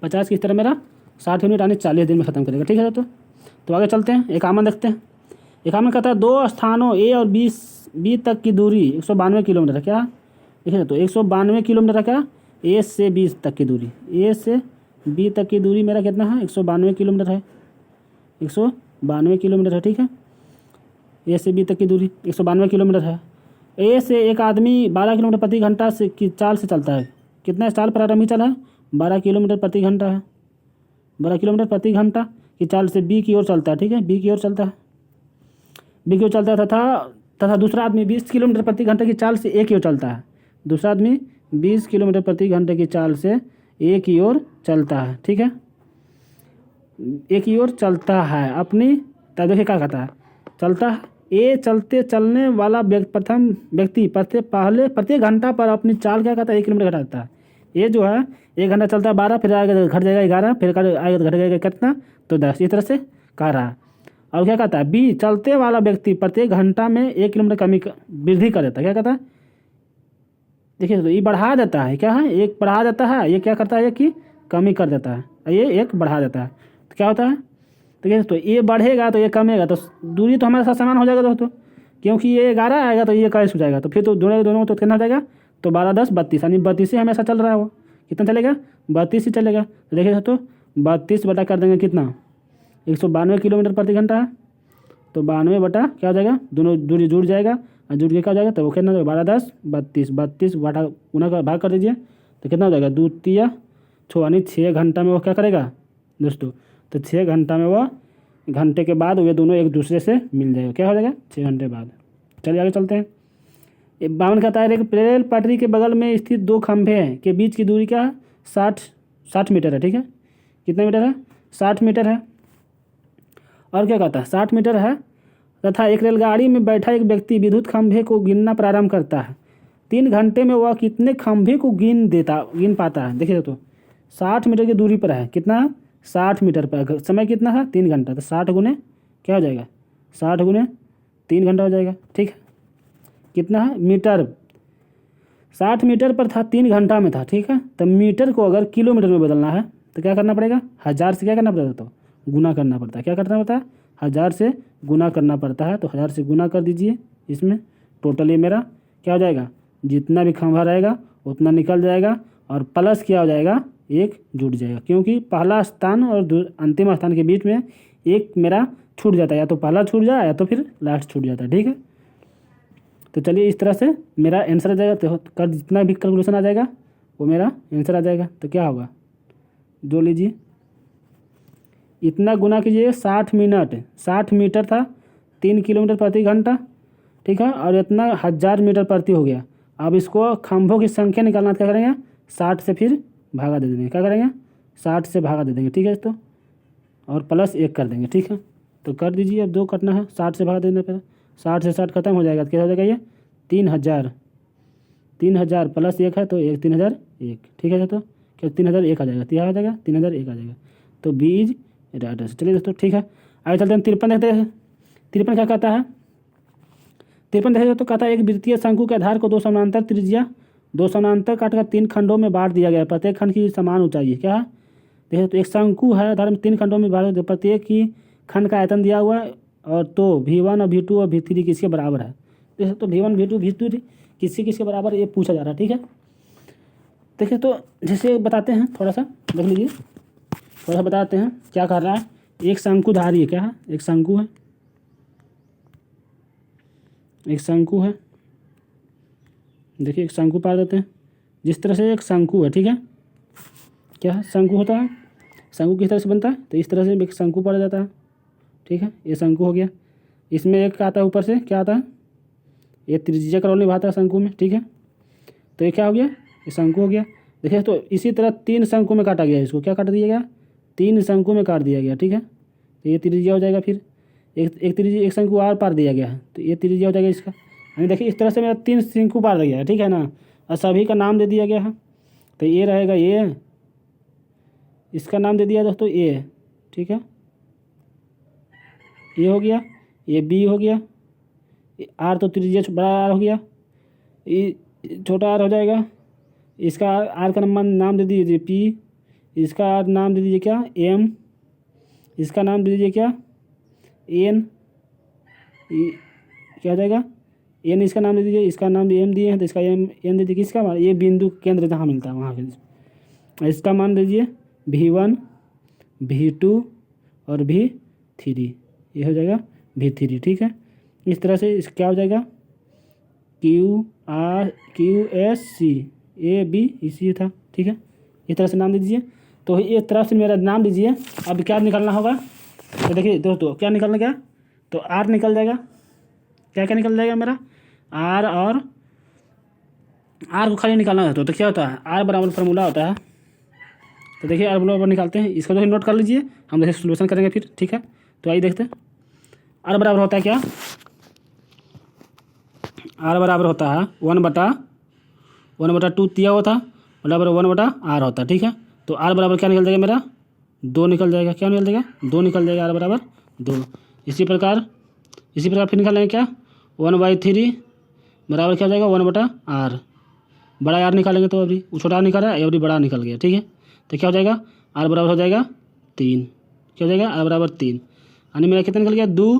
50 किस तरह मेरा 60 यूनिट यानी 40 दिन में खत्म करेगा। ठीक है दोस्तों, तो आगे चलते हैं। एक आमन देखते हैं। एक आमन कहता है 2 स्थानों A और B तक की दूरी 192 किलोमीटर है। क्या देखिए तो 192 किलोमीटर है। क्या A से B तक की दूरी, A से B तक की दूरी मेरा कितना है? 192 किलोमीटर है। 192 किलोमीटर है। ठीक है, A से B तक की दूरी 192 किलोमीटर है। A से एक आदमी 12 किलोमीटर प्रति घंटा से की चाल से चलता है। कितना चाल पर आदमी चला है? 12 किलोमीटर प्रति घंटा है। 12 किलोमीटर प्रति घंटा की चाल से B की ओर चलता है। ठीक है, B की ओर चलता है, B की ओर चलता है तथा दूसरा आदमी 20 किलोमीटर प्रति घंटे की चाल से A की ओर चलता है। दूसरा आदमी 20 किलोमीटर प्रति घंटे की चाल से A की ओर चलता है। ठीक है, A की ओर चलता है अपनी। तब देखिए क्या कहता है? चलता है A चलने वाला प्रथम व्यक्ति प्रत्येक घंटा पर अपनी चाल क्या कहता है? 1 किलोमीटर घटाता है। ये जो है 1 घंटा चलता है 12, फिर आएगा घट जाएगा 11, फिर आएगा घट जाएगा कितना? तो 10। इस तरह से कह रहा है। और क्या कहता है? B चलते वाला व्यक्ति प्रत्येक घंटा में 1 किलोमीटर कमी वृद्धि कर देता है। क्या कहता है? देखिए तो ये बढ़ा देता है, क्या है, एक बढ़ा देता है, ये क्या करता है कि कमी कर देता है, ये एक बढ़ा देता है। तो क्या होता है, तो देखिए तो ये बढ़ेगा तो ये कमेगा, तो दूरी तो हमारे साथ समान हो जाएगा दोस्तों, क्योंकि ये 11 आएगा तो ये 21 हो जाएगा, तो फिर तो दोनों दोनों तो कितना हो जाएगा, तो 12 10 32, यानी 32 ही हमेशा चल रहा है वो, कितना चलेगा, 32 ही चलेगा। तो देखिए दोस्तों 32 बटा कर देंगे कितना, 192 किलोमीटर प्रति घंटा है, तो 92 बटा क्या हो जाएगा, दोनों दूरी जुड़ जाएगा और जुड़ के क्या हो जाएगा, तो वो कितना हो जाएगा, 12 10 32, 32 बटा गुना का भाग कर दीजिए, तो कितना हो जाएगा, 2 तिया 6, यानी 6 घंटा में वो क्या करेगा दोस्तों, तो 6 घंटा में वो घंटे के बाद ये दोनों एक दूसरे से मिल जाएगा, क्या हो जाएगा 6 घंटे बाद। चलिए आगे चलते हैं। 52 कहता है एक रेल पटरी के बगल में स्थित 2 खंभे हैं के बीच की दूरी क्या है, 60 मीटर है, ठीक है, कितना मीटर है, 60 मीटर है। और क्या कहता है, 60 मीटर है तथा एक रेलगाड़ी में बैठा एक व्यक्ति विद्युत खंभे को गिनना प्रारंभ करता है। 3 घंटे में वह कितने खंभे को गिन पाता है। देखिए तो 60 मीटर की दूरी पर है, कितना, 60 मीटर पर, समय कितना है, 3 घंटा, तो 60 गुने क्या हो जाएगा, 60 गुने 3 घंटा हो जाएगा, ठीक है, कितना है मीटर, 60 मीटर पर था, 3 घंटा में था, ठीक है। तो मीटर को अगर किलोमीटर में बदलना है तो क्या करना पड़ेगा, 1000 से क्या करना पड़ेगा, तो गुना करना पड़ता है, क्या करना पड़ता है, 1000 से गुना करना पड़ता है। तो 1000 से गुना कर दीजिए, इसमें टोटल ये मेरा क्या हो जाएगा, जितना भी खंभा रहेगा उतना निकल जाएगा, और प्लस क्या हो जाएगा, एक जुड़ जाएगा, क्योंकि पहला स्थान और अंतिम स्थान के बीच में एक मेरा छूट जाता है, या तो पहला छूट जाए या तो फिर लास्ट छूट जाता है, ठीक है। तो चलिए इस तरह से मेरा आंसर आ जाएगा, तो कर जितना भी कैलकुलेशन आ जाएगा वो मेरा आंसर आ जाएगा। तो क्या होगा, जो लीजिए इतना गुना कीजिए 60 मिनट, 60 मीटर था, 3 किलोमीटर प्रति घंटा, ठीक है, और इतना 1000 मीटर प्रति हो गया। अब इसको खंभों की संख्या निकालना, क्या करेंगे, 60 से फिर भागा दे देंगे, क्या करेंगे, 60 से भागा दे देंगे, ठीक है, तो और प्लस 1 कर देंगे, ठीक है। तो कर दीजिए, अब 2 कटना है, 60 से भागा देने पर 60 से 60 खत्म हो जाएगा, तो क्या हो जाएगा, ये 3000, 3000 प्लस 1 है तो 3001, ठीक है, तो क्या 3001 आ जाएगा, क्या आ जाएगा, 3001 आ जाएगा। तो बीज राइट आंसर। चलिए दोस्तों ठीक है, आगे चलते हैं। 53 देखते हैं, 53 क्या कहता है, 53 देखिए तो कहता है एक वृत्तीय शंकु के आधार को 2 समानांतर त्रिज्या, 2 समानांतर काटकर 3 खंडों में बांट दिया गया है, प्रत्येक खंड की समान ऊंचाई है, क्या है, देखिए तो एक शंकु है, आधार में 3 खंडों में बांट, प्रत्येक ही खंड का आयतन दिया हुआ है, और तो V1 और V2 और V3 किसके बराबर है। देखिए तो V1 V2 V3 किसके बराबर ये पूछा जा रहा है, ठीक है। देखिए तो जैसे बताते हैं, थोड़ा सा देख लीजिए, थोड़ा सा बताते हैं क्या कर रहा है। एक शंकुधारी है, क्या है, एक शंकु है, एक शंकु है, देखिए एक शंकु पा देते हैं, जिस तरह से एक शंकु है, ठीक है, क्या है, शंकु होता है, शंकु किस तरह से बनता है, तो इस तरह से एक शंकु पड़ा जाता है, ठीक है, ये शंकु हो गया। इसमें एक आता है ऊपर से, क्या आता है, ये त्रिज्या का रोल निभाता है शंकु में, ठीक है। तो ये क्या हो गया, ये शंकु हो गया। देखिए तो इसी तरह 3 शंकु में काटा गया, इसको क्या काट दिया गया, 3 शंकु में काट दिया गया, ठीक है। तो ये त्रिज्या हो जाएगा, फिर एक त्रिज्या, एक शंकु और पार दिया गया है, तो ये त्रिज्या हो जाएगा इसका। यानी देखिए इस तरह से मेरा 3 शंकु पार दिया है, ठीक है ना, और सभी का नाम दे दिया गया है। तो ये रहेगा, ये इसका नाम दे दिया दोस्तों ए, ठीक है, ये हो गया, ये बी हो गया, आर तो त्रिज्या बड़ा आर हो गया, ये छोटा आर हो जाएगा, इसका आर का नाम दे दीजिए पी, इसका आर नाम दे दीजिए क्या, एम, इसका नाम दे दीजिए क्या, एन, क्या हो जाएगा, एन इसका नाम दे दीजिए, इसका नाम एम दिए हैं तो इसका एम एन दे दीजिए, किसका, ये बिंदु केंद्र जहाँ मिलता है वहाँ के, इसका मान दीजिए V1 V2 और V3, ये हो जाएगा V3, ठीक है। इस तरह से इस क्या हो जाएगा, QS C A B इसी था, ठीक है, इस तरह से नाम दे दीजिए। तो इस तरह से मेरा नाम दीजिए। अब क्या निकलना होगा, तो देखिए दोस्तों क्या निकलना, क्या, तो R निकल जाएगा, क्या क्या निकल जाएगा मेरा, R, और R को खाली निकालना है, तो क्या होता है, R बराबर फार्मूला होता है। तो देखिए R बराबर निकालते हैं, इसको तो नोट कर लीजिए, हम देखिए सोल्यूशन करेंगे फिर, ठीक है। तो आइए देखते हैं, R बराबर होता है क्या, R बराबर होता है 1/2 दिया हुआ था, बराबर 1/R होता है, ठीक है। तो R बराबर क्या निकल जाएगा मेरा, 2 निकल जाएगा, क्या निकल जाएगा, 2 निकल जाएगा, R बराबर 2। इसी प्रकार फिर निकालेंगे क्या, 1/3 बराबर क्या हो जाएगा, 1/R, बड़ा आर निकालेंगे तो अभी वो छोटा आर निकाला है, अभी बड़ा निकल गया, ठीक है। तो क्या हो जाएगा, आर बराबर हो जाएगा 3, क्या हो जाएगा, आर बराबर 3, यानी मेरा कितना निकल गया, 2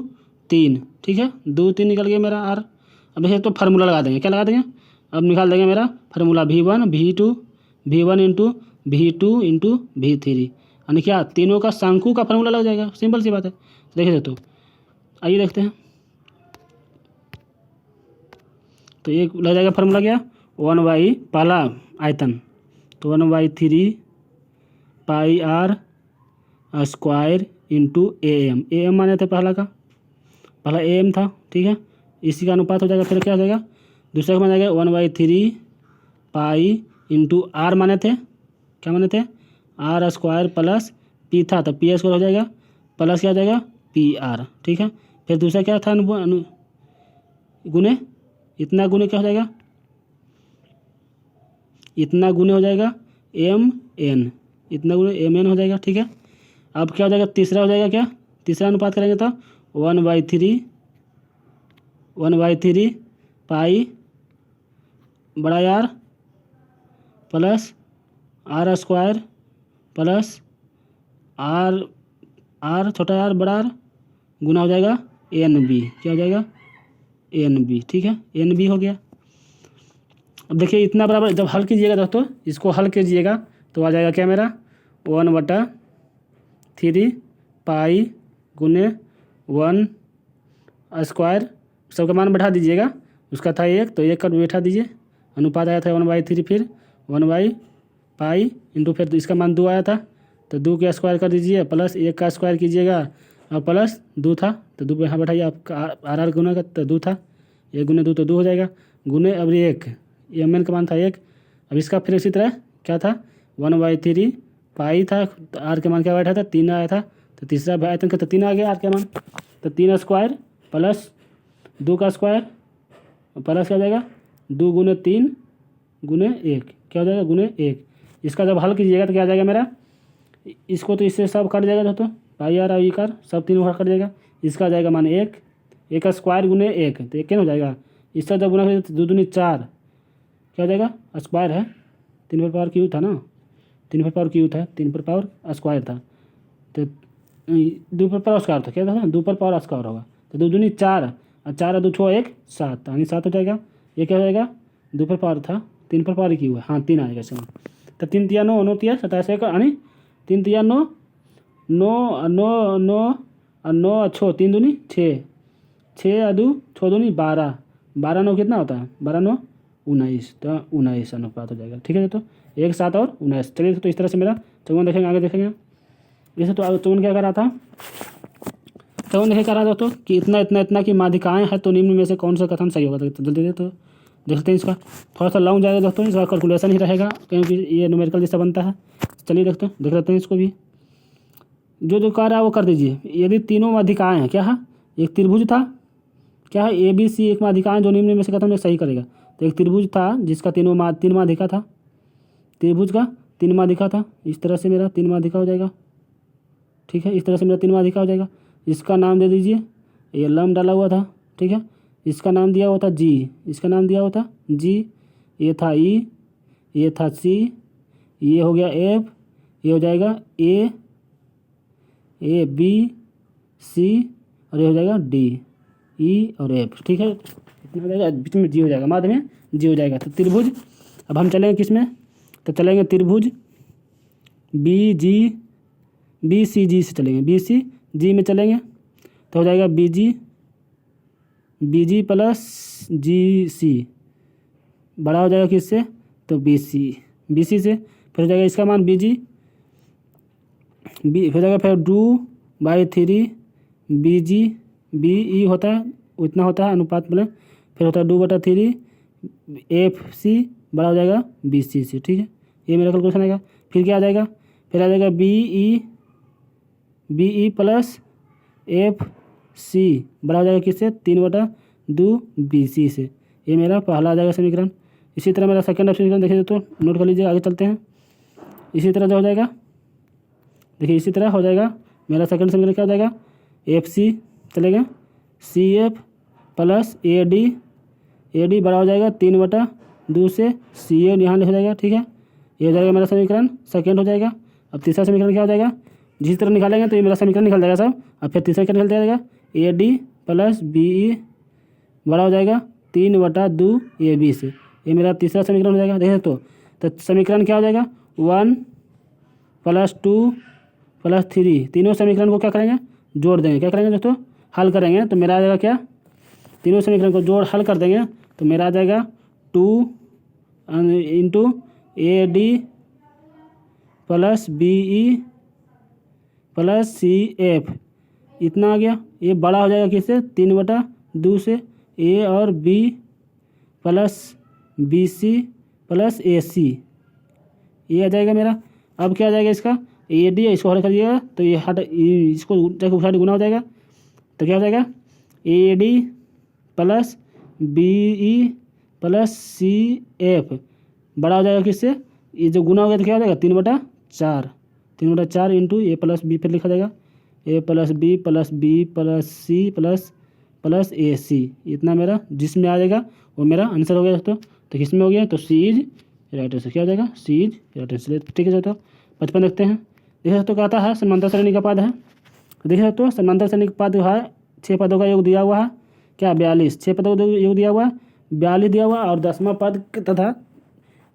3, ठीक है, 2 3 निकल गया मेरा आर। अब देखिए तो फार्मूला लगा देंगे, क्या लगा देंगे, अब निकाल देंगे मेरा फार्मूला V1 इंटू V3, यानी क्या, तीनों का शंकु का फार्मूला लग जाएगा, सिंपल सी बात है। तो देखिए दोस्तों, आइए देखते हैं। तो ये लग जाएगा फार्मूला क्या, 1/, पहला आयतन, तो 1/3 पाई आर स्क्वायर इंटू AM माने थे पहला AM था, ठीक है, इसी का अनुपात हो जाएगा। फिर क्या हो जाएगा, दूसरा का मान जाएगा 1/3 पाई इंटू आर माने थे, क्या माने थे, आर स्क्वायर प्लस पी था, तो पी स्क्वायर हो जाएगा प्लस क्या हो जाएगा PR, ठीक है। फिर दूसरा क्या था, गुने, इतना गुने क्या हो जाएगा, इतना गुने हो जाएगा MN, इतना गुने MN हो जाएगा, ठीक है। अब क्या हो जाएगा, तीसरा हो जाएगा क्या, तीसरा अनुपात करेंगे तो 1/3 पाई बड़ा R plus R square plus R छोटा आर बड़ा आर गुना हो जाएगा NB, क्या हो जाएगा NB, ठीक है, NB हो गया। अब देखिए इतना बराबर जब हल कीजिएगा दोस्तों, इसको हल कीजिएगा तो आ जाएगा क्या मेरा 1/3 पाई गुने 1 स्क्वायर, सबका मान बैठा दीजिएगा, उसका था 1 तो 1 का बैठा दीजिए, अनुपात आया था 1/3, फिर 1/पाई इंटू फिर इसका मान 2 आया था तो 2 का स्क्वायर कर दीजिए, प्लस 1 का स्क्वायर कीजिएगा और प्लस 2 था तो 2 यहाँ बैठाइए, आपका आर गुना का तो 2 था, 1 गुने 2 तो 2 हो जाएगा, गुने अब 1 MN का मान था 1। अब इसका फिर इसी तरह क्या था 1/3 पाई था, तो आर के मान क्या बैठा था 3 आया था, तो तीसरा आयतन का तो 3 आ गया आर के मान, तो 3 स्क्वायर प्लस 2 का स्क्वायर प्लस क्या हो जाएगा 2 गुने 3 गुने 1, क्या हो जाएगा गुने 1। इसका जब हल कीजिएगा तो क्या आ जाएगा मेरा, इसको तो इससे सब कट जाएगा दोस्तों, पाई आर और कर सब तीनों कट जाएगा, इसका आ जाएगा मान 1 स्क्वायर गुने 1 तो 1 क्या हो जाएगा, इसका जब गुना 2 दूनी 4, क्या हो जाएगा स्क्वायर है, 3 पर पावर क्यू था ना, 3 पर पावर क्यू था, 3 पर पावर स्क्वायर था, तो 2 पर पावर स्क्वायर था, क्या था 2 पर पावर स्क्वायर होगा, तो 2 दूनी 4 और 4 और 2 छो 1 7, यानी 7 हो जाएगा। ये क्या हो जाएगा 2 पर पावर था, 3 पर पावर क्यू है, हाँ 3 आएगा इसमें, तो 3 तिया 9 9 तिया 27 यानी 3 तिया 9 9 9 9 और 9 छो 3 दूनी 6 6 और 2 छो दूनी 12 12 9 कितना होता है 12 9 19, तो 19 अनुपात हो जाएगा, ठीक है। तो 1 7 और 19, चलिए तो इस तरह से मेरा चौवन देखेंगे, आगे देखेंगे। जैसे तो चौवन क्या कर रहा था, चौवन देखे कर रहा था दोस्तों कि इतना इतना इतना की माध्यिकाएँ हैं, तो निम्न में से कौन सा कथन सही होगा, तो जल्दी तो देखते हैं। इसका थोड़ा सा लॉन्ग जाएगा दोस्तों, इसका कैलकुलेशन ही रहेगा क्योंकि ये न्यूमेरिकल जैसा बनता है। चलिए देख लेते हैं इसको भी, जो कह रहा है वो कर दीजिए। यदि तीनों माध्यिकाएँ हैं, क्या है, एक त्रिभुज था, क्या है ABC एक माध्यिकाएँ जो निम्न में से कथन में सही करेगा, तो एक त्रिभुज था जिसका तीन माध्यिका था, त्रिभुज का 3 माध्यिका था, इस तरह से मेरा 3 माध्यिका हो जाएगा, ठीक है, इस तरह से मेरा 3 माध्यिका हो जाएगा। इसका नाम दे दीजिए, ये लम डाला हुआ था, ठीक है, इसका नाम दिया हुआ था G, इसका नाम दिया हुआ था G, ये था E, ये था C, ये हो गया F, ये हो जाएगा A B C और ये हो जाएगा D E और F, ठीक है, इतना हो जाएगा, बीच में G हो जाएगा, मध्य में G हो जाएगा। तो त्रिभुज, अब हम चलेंगे किस में, तो चलेंगे त्रिभुज BCG से चलेंगे, BCG में चलेंगे तो हो जाएगा BG प्लस GC बड़ा हो जाएगा किससे, तो BC से, फिर हो जाएगा इसका मान BG हो जाएगा, फिर 2/3 BE होता है, उतना होता है अनुपात में, फिर होता है 2/3 FC बड़ा हो जाएगा BC से, ठीक है, ये मेरा कैलकुलेशन आएगा। फिर क्या आ जाएगा, फिर आ जाएगा BE प्लस FC बड़ा हो जाएगा किससे, 3/2 BC से, ये मेरा पहला आ जाएगा समीकरण। इसी तरह मेरा सेकंड समीकरण देखिए तो नोट कर लीजिए, आगे चलते हैं। इसी तरह जो हो जाएगा, देखिए इसी तरह हो जाएगा मेरा सेकंड समीकरण, क्या हो जाएगा FC चलेगा CF प्लस AD बड़ा हो जाएगा 3/2 2 से सी ए यहाँ हो जाएगा, ठीक है। ये हो जाएगा मेरा समीकरण सेकेंड हो जाएगा। अब तीसरा समीकरण क्या हो जाएगा, जिस तरह निकालेंगे तो ये मेरा समीकरण निकल जाएगा सब। अब फिर तीसरा क्या निकल जाएगा, A D plus B E बड़ा हो जाएगा 3/2 ए बी से। ये मेरा तीसरा समीकरण हो जाएगा। देखें तो समीकरण क्या हो जाएगा 1 + 2 + 3, तीनों समीकरण को क्या करेंगे, जोड़ देंगे। क्या करेंगे दोस्तों, हल करेंगे। तो मेरा आ जाएगा क्या, तीनों समीकरण को हल कर देंगे तो मेरा आ जाएगा 2 × A D plus B E plus C F, इतना आ गया। ये बड़ा हो जाएगा किससे, 3/2 से, ए और B plus B C plus A C, ये आ जाएगा मेरा। अब क्या आ जाएगा इसका, ए डी इसको हल करिएगा तो ये इसको साइड गुना हो जाएगा। तो क्या हो जाएगा, A D plus B E plus C F बड़ा हो जाएगा किससे, ये जो गुना हो गया तो क्या हो जाएगा 3/4, 3/4 इंटू ए प्लस बी, फिर लिखा जाएगा A plus B plus C plus A C, इतना मेरा जिसमें आ जाएगा वो मेरा आंसर हो गया दोस्तों। तो किस में हो गया, तो सी इज राइट आंसर। क्या हो जाएगा, सी इज राइट आंसर। ठीक है दोस्तों, 55 देखते हैं। देखिए दोस्तों क्या आता है, समांतर श्रेणी का पद है। देखिए दोस्तों समांतर श्रेणी का पद है, 6 पदों का योग दिया हुआ है, क्या 42, 6 पदों का योग दिया हुआ है, 42 दिया हुआ, और 10वां पद तथा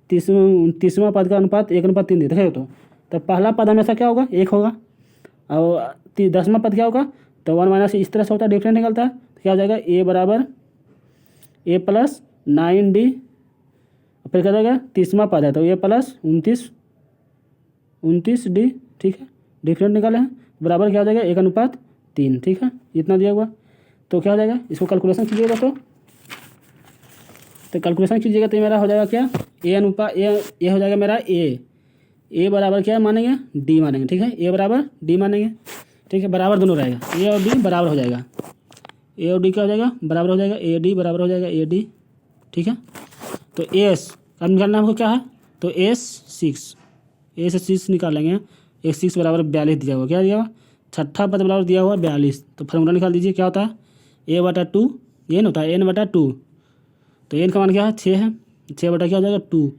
30वां पद का अनुपात 1:3 दिया। देखिए तो पहला पद हमेशा क्या होगा, 1 होगा, और 10वां पद क्या होगा, तो 1 - इस तरह से होता है, डिफरेंट निकलता है। तो क्या हो जाएगा, ए बराबर ए प्लस 9D, फिर क्या हो जाएगा 30वां पद है तो ए प्लस 29D, ठीक है, डिफरेंट निकाले हैं, बराबर क्या हो जाएगा 1:3, ठीक है, इतना दिया हुआ। तो क्या हो जाएगा, इसको कैलकुलेशन कीजिएगा तो कैलकुलेशन कीजिएगा तो मेरा हो जाएगा क्या, ए हो जाएगा मेरा ए बराबर क्या मानेंगे, डी मानेंगे, ठीक है, ए बराबर डी मानेंगे, ठीक है, बराबर दोनों रहेगा, ए और डी बराबर हो जाएगा, ए और डी क्या हो जाएगा, बराबर हो जाएगा, ए डी बराबर हो जाएगा ए डी, ठीक है। तो एस अब निकालना हमको क्या है, तो एस 6 निकालेंगे, 6 बराबर 42 दिया हुआ, क्या दिया हुआ, छठा पद बराबर दिया हुआ 42। तो फार्मूला निकाल दीजिए, क्या होता है, a/2 एन होता है, n/2, तो एन का मान क्या है 6 है, 6 बटा क्या हो जाएगा 2,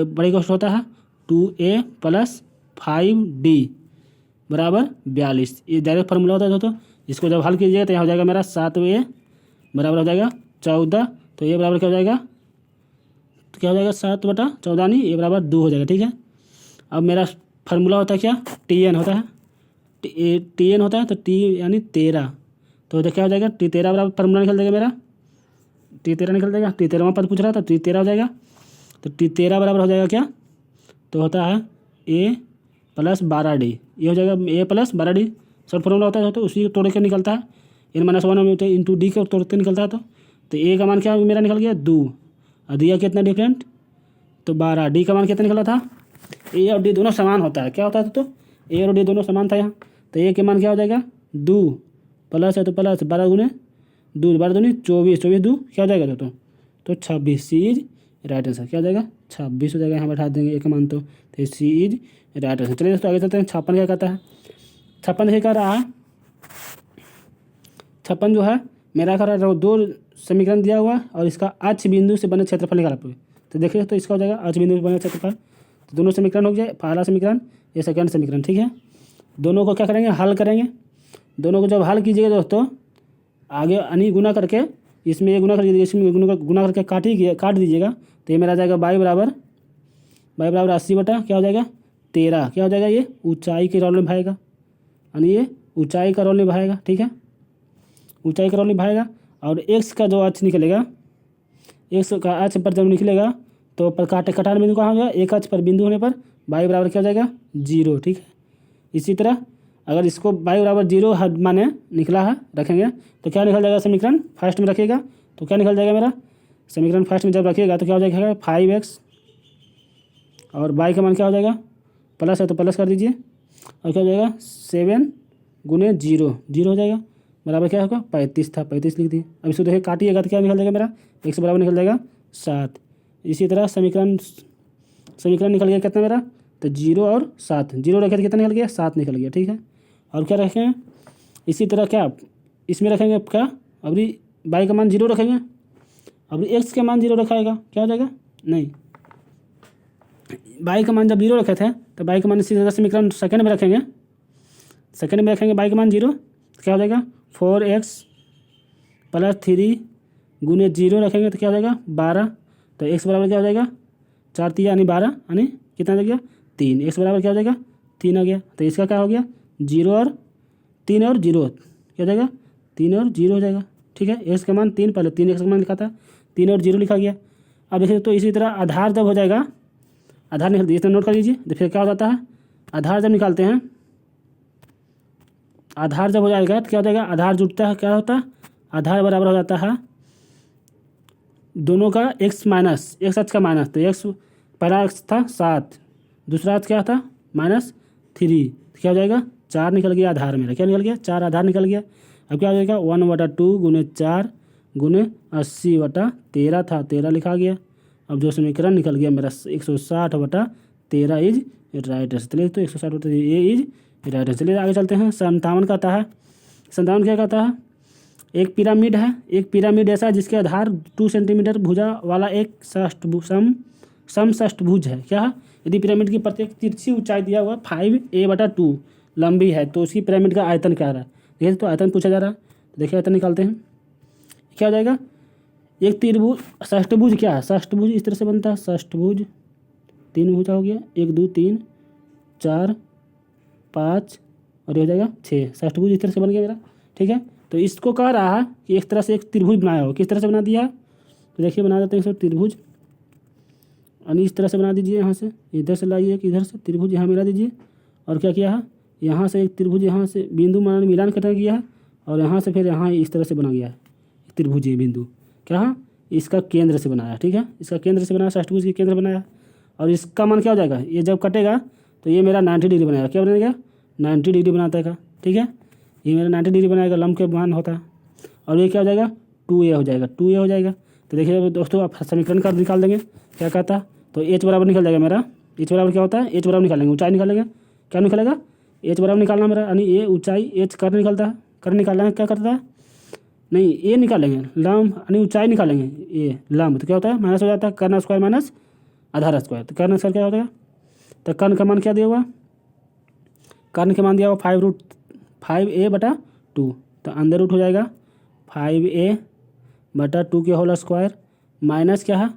बड़ी कॉस्ट होता है 2a प्लस 5d बराबर 42। ये डायरेक्ट फार्मूला होता है दोस्तों। इसको जब हल कीजिएगा तो यहाँ हो जाएगा मेरा 7a बराबर हो जाएगा 14, तो ये बराबर क्या हो जाएगा, तो क्या हो जाएगा 7/14 नहीं, ये बराबर 2 हो जाएगा, ठीक है। अब मेरा फार्मूला होता है क्या, tn होता है, tn होता है, तो t यानी 13, तो क्या हो जाएगा t13 बराबर फार्मूला निकल जाएगा मेरा, t13 निकल जाएगा, t13वां पद पूछ रहा था, t13 हो जाएगा, तो t13 बराबर हो जाएगा क्या, तो होता है a प्लस 12d, ये हो जाएगा a plus 12d, short formula होता है तो उसी को तोड़ के निकलता है, n-1 इंटू डी के तोड़ के निकलता है। तो a का मान क्या मेरा निकल गया 2, और दिया कितना डिफरेंट, तो 12, डी का मान कितना निकला था, ए और डी दोनों समान होता है, क्या होता है तो ए और डी दोनों समान था यहाँ, तो ए के मान क्या हो जाएगा 2 प्लस है तो प्लस 12 गुने 2, 12 दूनी 24, 24 2 क्या हो जाएगा तो 26, सी इज राइट आंसर, क्या हो जाएगा 26 हो जाएगा, यहाँ बैठा देंगे एक मान, तो सी इज राइट आंसर। चलिए दोस्तों आगे चलते हैं। 56 क्या कहता है, 56 देखिए कह रहा है, 56 जो है मेरा कह रहा है 2 समीकरण दिया हुआ और इसका अक्ष बिंदु से बने क्षेत्रफल निकाला पे। तो देखिए तो इसका हो जाएगा अक्ष बिंदु से बने क्षेत्रफल, तो दोनों समीकरण हो जाए, पहला समीकरण ये सेकंड समीकरण, ठीक है। दोनों को क्या करेंगे, हल करेंगे। दोनों को जब हल कीजिएगा दोस्तों, आगे अनी गुना करके इसमें ये गुना कर दीजिएगा, इसमें गुना करके काट दीजिएगा, तो ये मेरा जाएगा y बराबर 80 बटा क्या हो जाएगा 13, क्या हो जाएगा, ये ऊंचाई के रोल निभाएगा, यानी ये ऊंचाई का रोल निभाएगा, ठीक है, ऊंचाई का रोल निभाएगा। और x का जो अक्ष निकलेगा, x का अक्ष पर जब निकलेगा तो कटान बिंदु कहाँ होगा, एक अक्ष पर बिंदु होने पर y बराबर क्या हो जाएगा 0, ठीक है। इसी तरह अगर इसको y बराबर 0 माने निकला है रखेंगे तो क्या निकल जाएगा, समीकरण फर्स्ट में रखिएगा तो क्या निकल जाएगा मेरा, समीकरण फर्स्ट में जब रखिएगा तो क्या हो जाएगा 5x, और y का मान क्या हो जाएगा, प्लस है तो प्लस कर दीजिए, और क्या हो जाएगा 7 गुने 0 हो जाएगा, बराबर क्या होगा 35 था, 35 लिख दिए। अब इसको देखिए काटिएगा तो क्या निकल जाएगा मेरा, x बराबर निकल जाएगा 7। इसी तरह समीकरण निकल गया कितना मेरा, तो 0 और 7, 0 रखे तो कितना निकल गया 7 निकल गया, ठीक है। और क्या रखेंगे, इसी तरह क्या इसमें रखेंगे क्या, अभी y का मान 0 रखेंगे, अभी x के मान 0 रखाएगा, क्या हो जाएगा नहीं, बाई का मान जब 0 रखे थे तो बाई का मान इसी तरह समीकरण सेकंड में रखेंगे, बाई का मान 0, तो क्या हो जाएगा 4x प्लस 3 गुने 0 रखेंगे तो क्या हो जाएगा 12। तो x बराबर क्या हो जाएगा 4 3 यानी 12 यानी कितना हो गया 3। x बराबर क्या हो जाएगा 3 आ गया। तो इसका क्या हो गया 0 और 3 और 0 क्या हो जाएगा 3 और 0 हो जाएगा। ठीक है, x का मान 3, पहले 3 x का मान लिखा था, 3 और 0 लिखा गया। अब देखिए तो इसी तरह आधार जब हो जाएगा, आधार निकल दीजिए, नोट कर लीजिए। तो फिर क्या हो जाता है आधार जब निकालते हैं, आधार जब हो जाएगा तो क्या हो जाएगा आधार जुड़ता है, क्या होता है आधार बराबर हो जाता है दोनों का x माइनस x अक्ष का माइनस। तो x पहला अक्ष था 7, दूसरा अक्ष क्या था -3, तो क्या हो जाएगा 4 निकल गया आधार मेरा, क्या निकल गया 4 आधार निकल गया। अब क्या हो जाएगा 1/2 गुने 4 गुने 80/13 था, 13 लिखा गया। अब जो समीकरण निकल गया मेरा 160/13 इज राइट आंसर। चलिए तो 160/13 ये इज राइट आंसर। चलिए आगे चलते हैं। 57 कहता है, 57 क्या कहता है एक पिरामिड है, एक पिरामिड ऐसा जिसके आधार 2 सेंटीमीटर भुजा वाला एक समषष्ठभुज है। क्या है, यदि पिरामिड की प्रत्येक तिरछी ऊंचाई दिया हुआ 5a/2 लंबी है तो उसकी पिरामिड का आयतन क्या रहा है। देखिए तो आयतन पूछा जा रहा है, तो देखिए आयतन निकालते हैं। क्या हो जाएगा एक त्रिभुज षष्ठभुज क्या है, षष्ठभुज इस तरह से बनता है, षष्ठभुज 3 भुजा हो गया, 1 2 3 4 5 और ये हो जाएगा 6, षष्ठभुज इस तरह से बन गया मेरा। ठीक है, तो इसको कह रहा है कि एक तरह से एक त्रिभुज बनाया हो, किस तरह से बना दिया है तो देखिए बना देते हैं इसको त्रिभुज, यानी इस तरह से बना दीजिए, यहाँ से इधर से लाइए कि इधर से त्रिभुज यहाँ मिला दीजिए। और क्या किया है यहाँ से एक त्रिभुज यहाँ से बिंदु मान मिलान करना किया है और यहाँ से फिर यहाँ इस तरह से बना गया है त्रिभुज, ये बिंदु क्या है इसका केंद्र से बनाया। ठीक है, इसका केंद्र से बनाया, षष्ठभुज के केंद्र बनाया। और इसका मान क्या हो जाएगा, ये जब कटेगा तो ये मेरा 90 डिग्री बनाएगा। क्या बनेगा 90 डिग्री बनाता है। ठीक है, ये मेरा 90 डिग्री बनाएगा, लंब के मान होता है। और ये क्या हो जाएगा 2a हो जाएगा, 2a हो जाएगा। तो देखिए दोस्तों आप समीकरण का निकाल देंगे, क्या कहता है तो h बराबर निकल जाएगा मेरा। h बराबर क्या होता है h बराबर निकालेंगे, ऊंचाई निकालेंगे, क्या निकलेगा h बराबर निकालना मेरा, यानी ये ऊंचाई h कर निकलता है, कर निकालना है, क्या करता है नहीं ये निकालेंगे लंब, यानी ऊंचाई निकालेंगे ये लंब, तो क्या होता है माइनस हो जाता है कर्ण स्क्वायर माइनस आधार स्क्वायर। तो कर्ण स्क्वायर क्या हो जाएगा, तो कर्ण का मान क्या दिया हुआ, कर्ण के मान दिया हुआ 5a/2, तो अंदर रूट हो जाएगा 5a/2 के होल स्क्वायर माइनस क्या है,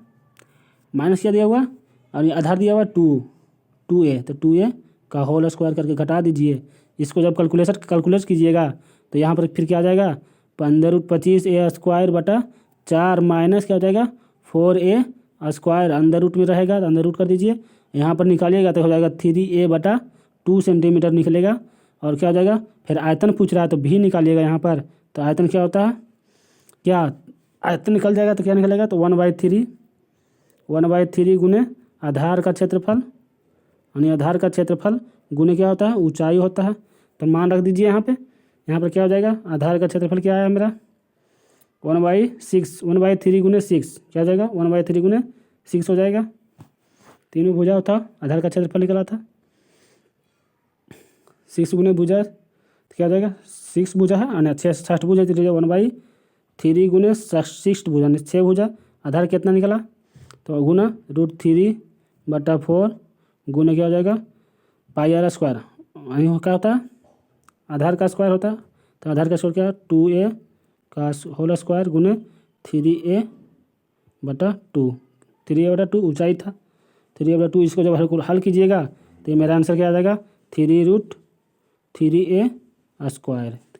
माइनस क्या दिया हुआ और ये आधार दिया हुआ 2a, तो 2a का होल स्क्वायर करके घटा दीजिए। इसको जब कैलकुलेट कीजिएगा तो यहाँ पर फिर क्या आ जाएगा 15√25a² माइनस क्या हो जाएगा 4a² अंदर रूट में रहेगा, तो अंदर रूट कर दीजिए। यहाँ पर निकालिएगा तो हो जाएगा 3a/2 सेंटीमीटर निकलेगा। और क्या हो जाएगा फिर आयतन पूछ रहा है तो भी निकालिएगा यहाँ पर, तो आयतन क्या होता है, क्या आयतन निकल जाएगा तो क्या निकलेगा तो 1/3 गुने आधार का क्षेत्रफल, यानी आधार का क्षेत्रफल गुने क्या होता है ऊंचाई होता है। तो मान रख दीजिए यहाँ पर क्या हो जाएगा आधार का क्षेत्रफल क्या है मेरा 1/3 गुने 6 क्या हो जाएगा 1/3 गुने 6 हो जाएगा। तीनों भुजा था, आधार का क्षेत्रफल निकला था 6 गुने भुजा, तो क्या हो जाएगा 6 भुजा है और 6 षष्ठभुज है, तो 1/3 गुने 6 भुजा 6 भुजा, आधार कितना निकला तो गुना √3/4 गुने क्या हो जाएगा πr², यहीं क्या होता है आधार का स्क्वायर होता है, तो आधार का स्क्वायर क्या है 2a का होल स्क्वायर गुने 3a/2, 3a/2 ऊंचाई था, 3a/2 इसको जब हल कीजिएगा तो ये मेरा आंसर क्या आ जाएगा 3√3a², तो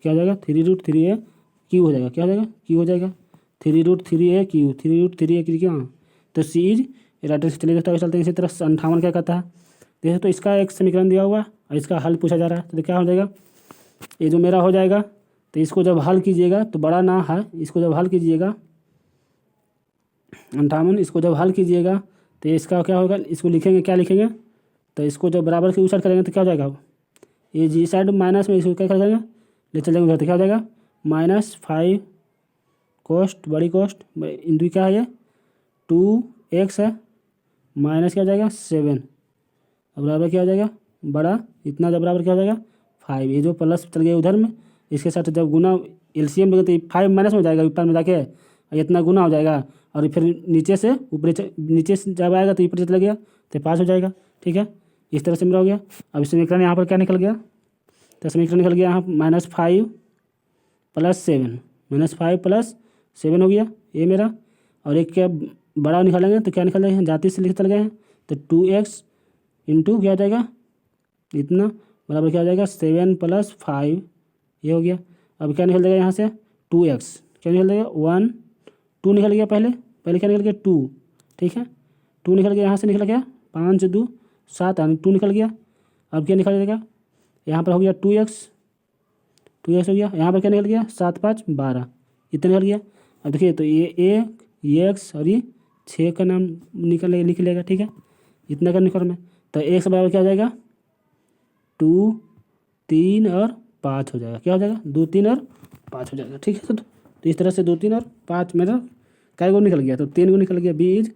क्या हो जाएगा 3√3a क्यू हो जाएगा, क्या हो जाएगा क्यू हो जाएगा 3√3a क्यू, 3√3a क्या, तो सी इज राइट आंसर। चलिए दोस्तों चलते हैं। इसी तरह 58 क्या कहता है, देखिए तो इसका एक समीकरण दिया हुआ और इसका हल पूछा जा रहा है, तो क्या हो जाएगा ये जो मेरा हो जाएगा, तो इसको जब हल कीजिएगा तो बड़ा ना है, इसको जब हल कीजिएगा 58, इसको जब हल कीजिएगा तो इसका क्या होगा, इसको लिखेंगे क्या लिखेंगे, तो इसको जब बराबर की उस साइड करेंगे तो क्या हो जाएगा ये जी साइड माइनस में इसको क्या कर देंगे ले चल जाएंगे, तो क्या हो जाएगा -5 कोस्ट बड़ी कोस्ट इंटू क्या है ये 2x है माइनस क्या हो जाएगा 7, अब बराबर क्या हो जाएगा बड़ा इतना, जब बराबर क्या हो जाएगा 5, ये जो प्लस चल गया उधर में इसके साथ जब गुना एलसीएम लगे तो 5 माइनस में हो जाएगा ऊपर में जाके, इतना गुना हो जाएगा और फिर नीचे से नीचे से जब आएगा तो ऊपर चला गया तो 5 हो जाएगा। ठीक है, इस तरह से मेरा हो गया। अब समीकरण यहाँ पर क्या निकल गया, तो समीकरण निकल गया यहाँ -5 + 7, -5 + 7 हो गया ये मेरा। और एक क्या बड़ा निकालेंगे तो क्या निकल जाएगा, जाति से लिख चल गए हैं तो 2x इंटू क्या हो जाएगा इतना बराबर क्या हो जाएगा 7 + 5, ये हो गया। अब क्या निकल जाएगा यहाँ से 2x, क्या निकल जाएगा 1 2 निकल गया, पहले क्या निकल गया 2। ठीक है, 2 निकल गया, यहाँ से निकल गया 5 2 7 2 निकल गया। अब क्या निकल जाएगा, यहाँ पर हो गया 2x हो गया। यहाँ पर क्या निकल गया 7 5 12, इतना निकल गया। अब देखिए तो ये x और ये 6 का नाम लिख लेगा। ठीक है, इतना का निकल में तो x बराबर क्या हो जाएगा 2 3 और 5 हो जाएगा। क्या हो जाएगा 2 3 और 5 हो जाएगा। ठीक है, तो इस तरह से 2 3 और 5 मेरा कै गो निकल गया, तो 3 गो निकल गया। B is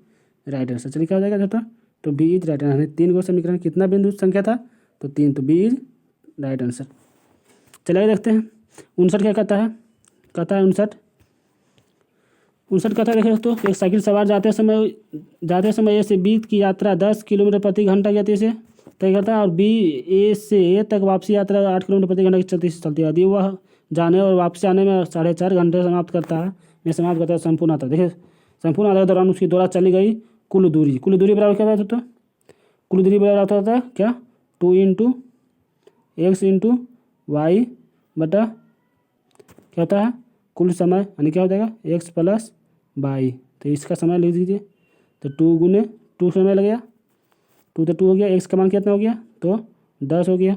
right answer. चलिए क्या हो जाएगा दोस्तों, तो बी इज राइट आंसर। 3 गो समीकरण, कितना बिंदु संख्या था तो 3, तो बी इज राइट आंसर। चलिए देखते हैं 59 क्या कहता है, 59 कहता है। देखिए दोस्तों, एक साइकिल सवार जाते समय ए से बी की यात्रा 10 किलोमीटर प्रति घंटा की गति से तय करता है और बी ए से ए तक वापसी यात्रा 8 किलोमीटर प्रति घंटा की चलती है। यदि वह जाने और वापसी आने में 4.5 घंटे समाप्त करता है संपूर्ण आता है। देखिए संपूर्ण आधा के दौरान उसकी द्वारा चली गई कुल दूरी बराबर क्या होता है दोस्तों, कुल दूरी बराबर होता है क्या 2 × x × y बटा क्या होता है कुल समय, यानी क्या हो जाएगा x + y। तो इसका समय लिख दीजिए, तो 2 × 2 समय लग गया, 2 तो 2 हो गया, x का मान कितना हो गया तो 10 हो गया,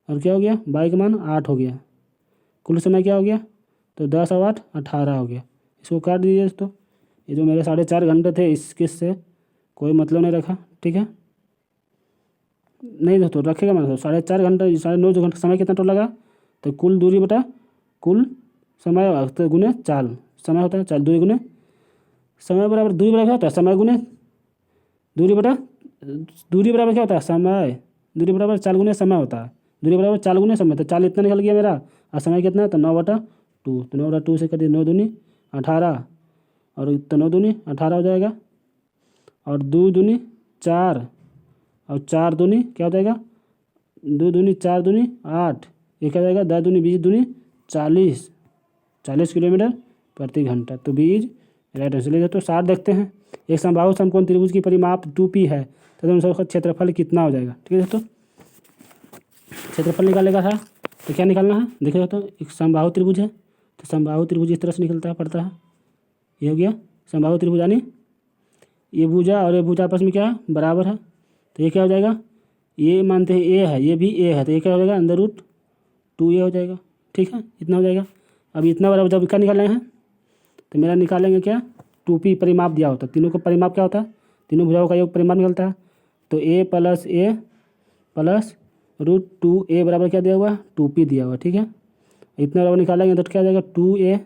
और क्या हो गया y का मान 8 हो गया। कुल समय क्या हो गया तो 10 और 8 18 हो गया। इसको काट दीजिए दोस्तों, ये जो मेरे 4.5 घंटे थे इसके से कोई मतलब नहीं रखा। ठीक है, नहीं दोस्तों रखेगा मतलब 4.5 घंटे 9.5 घंटे समय कितना टोटल लगा, तो कुल दूरी बटा कुल समय तो गुने चाल समय होता है, चाल दूरी गुने समय बराबर दूरी बराबर क्या होता है समय गुने दूरी बराबर क्या होता है समय, दूरी बराबर चाल गुने समय होता है, दूरी बराबर चाल गुने समय। तो चाल इतना निकल गया मेरा, और समय कितना तो 9/2, तो 9/2 से कर दिए 9 दूनी 18, और तो 9 दूनी 18 हो जाएगा, और 2 दूनी 4, और 4 दूनी क्या हो जाएगा 2 दूनी 4 दूनी 8, ये क्या हो जाएगा 10 दूनी 20 दूनी 40 किलोमीटर प्रति घंटा। तो बीज राइट आंसर। चलिए तो 60 देखते हैं। एक समबाहु समकोण त्रिभुज की परिमाप 2p है तो उसका क्षेत्रफल कितना हो जाएगा। ठीक है दोस्तों, क्षेत्रफल निकालेगा था तो क्या निकालना है, देखिए दोस्तों एक समबाहु त्रिभुज है, तो समबाहु त्रिभुज इस तरह से निकलता है पड़ता है, ये हो गया समबाहु त्रिभुज, यानी ये भुजा और ये भुजा आपस में क्या है बराबर है, तो ये क्या हो जाएगा ये मानते हैं ए है, ये भी ए है, तो ये क्या हो जाएगा √2a हो जाएगा। ठीक है, इतना हो जाएगा। अब इतना बराबर जब क्या निकालना है तो मेरा निकालेंगे क्या 2p परिमाप दिया होता है, तीनों का परिमाप क्या होता है, तीनों भुजाओं का योग परिमाप निकलता है। तो a + √2a बराबर क्या दिया हुआ है 2p दिया हुआ। ठीक है, इतना बराबर निकालेंगे तो क्या हो जाएगा 2a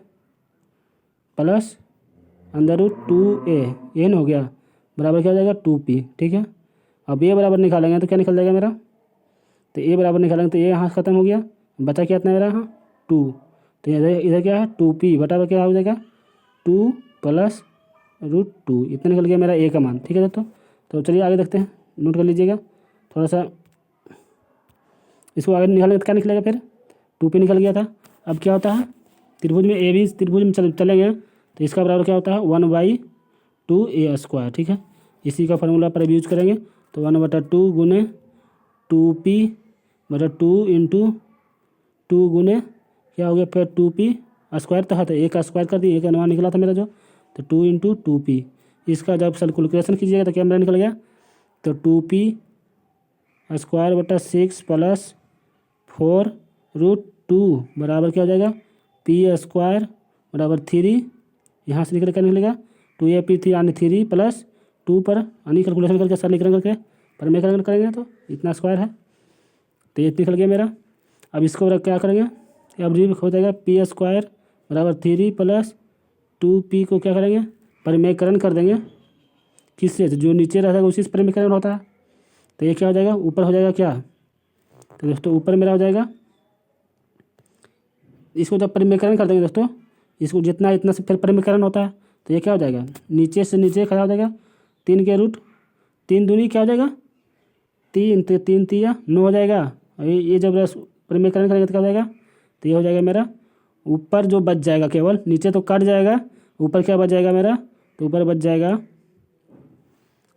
+ √2a n हो गया बराबर क्या हो जाएगा 2p। ठीक है, अब a बराबर निकालेंगे तो क्या निकल जाएगा मेरा, तो a बराबर निकालेंगे तो a यहाँ खत्म हो गया, बचा क्या इतना मेरा यहाँ 2, तो इधर क्या है 2p बटा क्या हो जाएगा 2 + √2, इतना निकल गया मेरा a का मान। ठीक है दोस्तों, तो चलिए आगे देखते हैं, नोट कर लीजिएगा थोड़ा सा, इसको आगे निकालेंगे तो क्या निकलेगा फिर 2p निकल गया था। अब क्या होता है त्रिभुज में ए बी त्रिभुज में चलेंगे तो इसका बराबर क्या होता है 1/2a²। ठीक है, इसी का फार्मूला पर यूज करेंगे तो 1/2 गुने 2p बटा 2 × 2 गुने क्या हो गया फिर 2p² तो है, तो a का स्क्वायर कर दिए, a का मान निकला था मेरा जो, तो 2 × 2p, इसका जब कैलकुलेशन कीजिएगा तो क्या मेरा निकल गया तो 2p² बटा 6 + 4√2 बराबर क्या हो जाएगा p² बराबर 3, यहाँ से निकल क्या निकलेगा 2p3 यानी 3 + 2 पर यानी कैलकुलेशन करके सरलीकरण करके परिमेयकरण करेंगे तो इतना स्क्वायर है, तो ये निकल गया मेरा। अब इसको क्या करेंगे, अब हो जाएगा p² बराबर 3 + 2p को क्या करेंगे परिमेयकरण कर देंगे, किससे जो नीचे रहेगा उसी से परिमेयकरण होता है, तो ये क्या हो जाएगा ऊपर हो जाएगा क्या, तो दोस्तों ऊपर मेरा हो जाएगा, इसको जब परिमेयकरण कर देंगे दोस्तों इसको जितना इतना से फिर परिमेयकरण होता है तो ये क्या हो जाएगा, नीचे से नीचे खड़ा हो जाएगा, 3 के रूट 3 दूनी क्या हो जाएगा 3, तो 3 तिया 9 हो जाएगा। और ये जब परिमेयकरण करेंगे तो क्या हो जाएगा, तो ये हो जाएगा मेरा ऊपर जो बच जाएगा, केवल नीचे तो कट जाएगा, ऊपर क्या बच जाएगा मेरा, तो ऊपर बच जाएगा,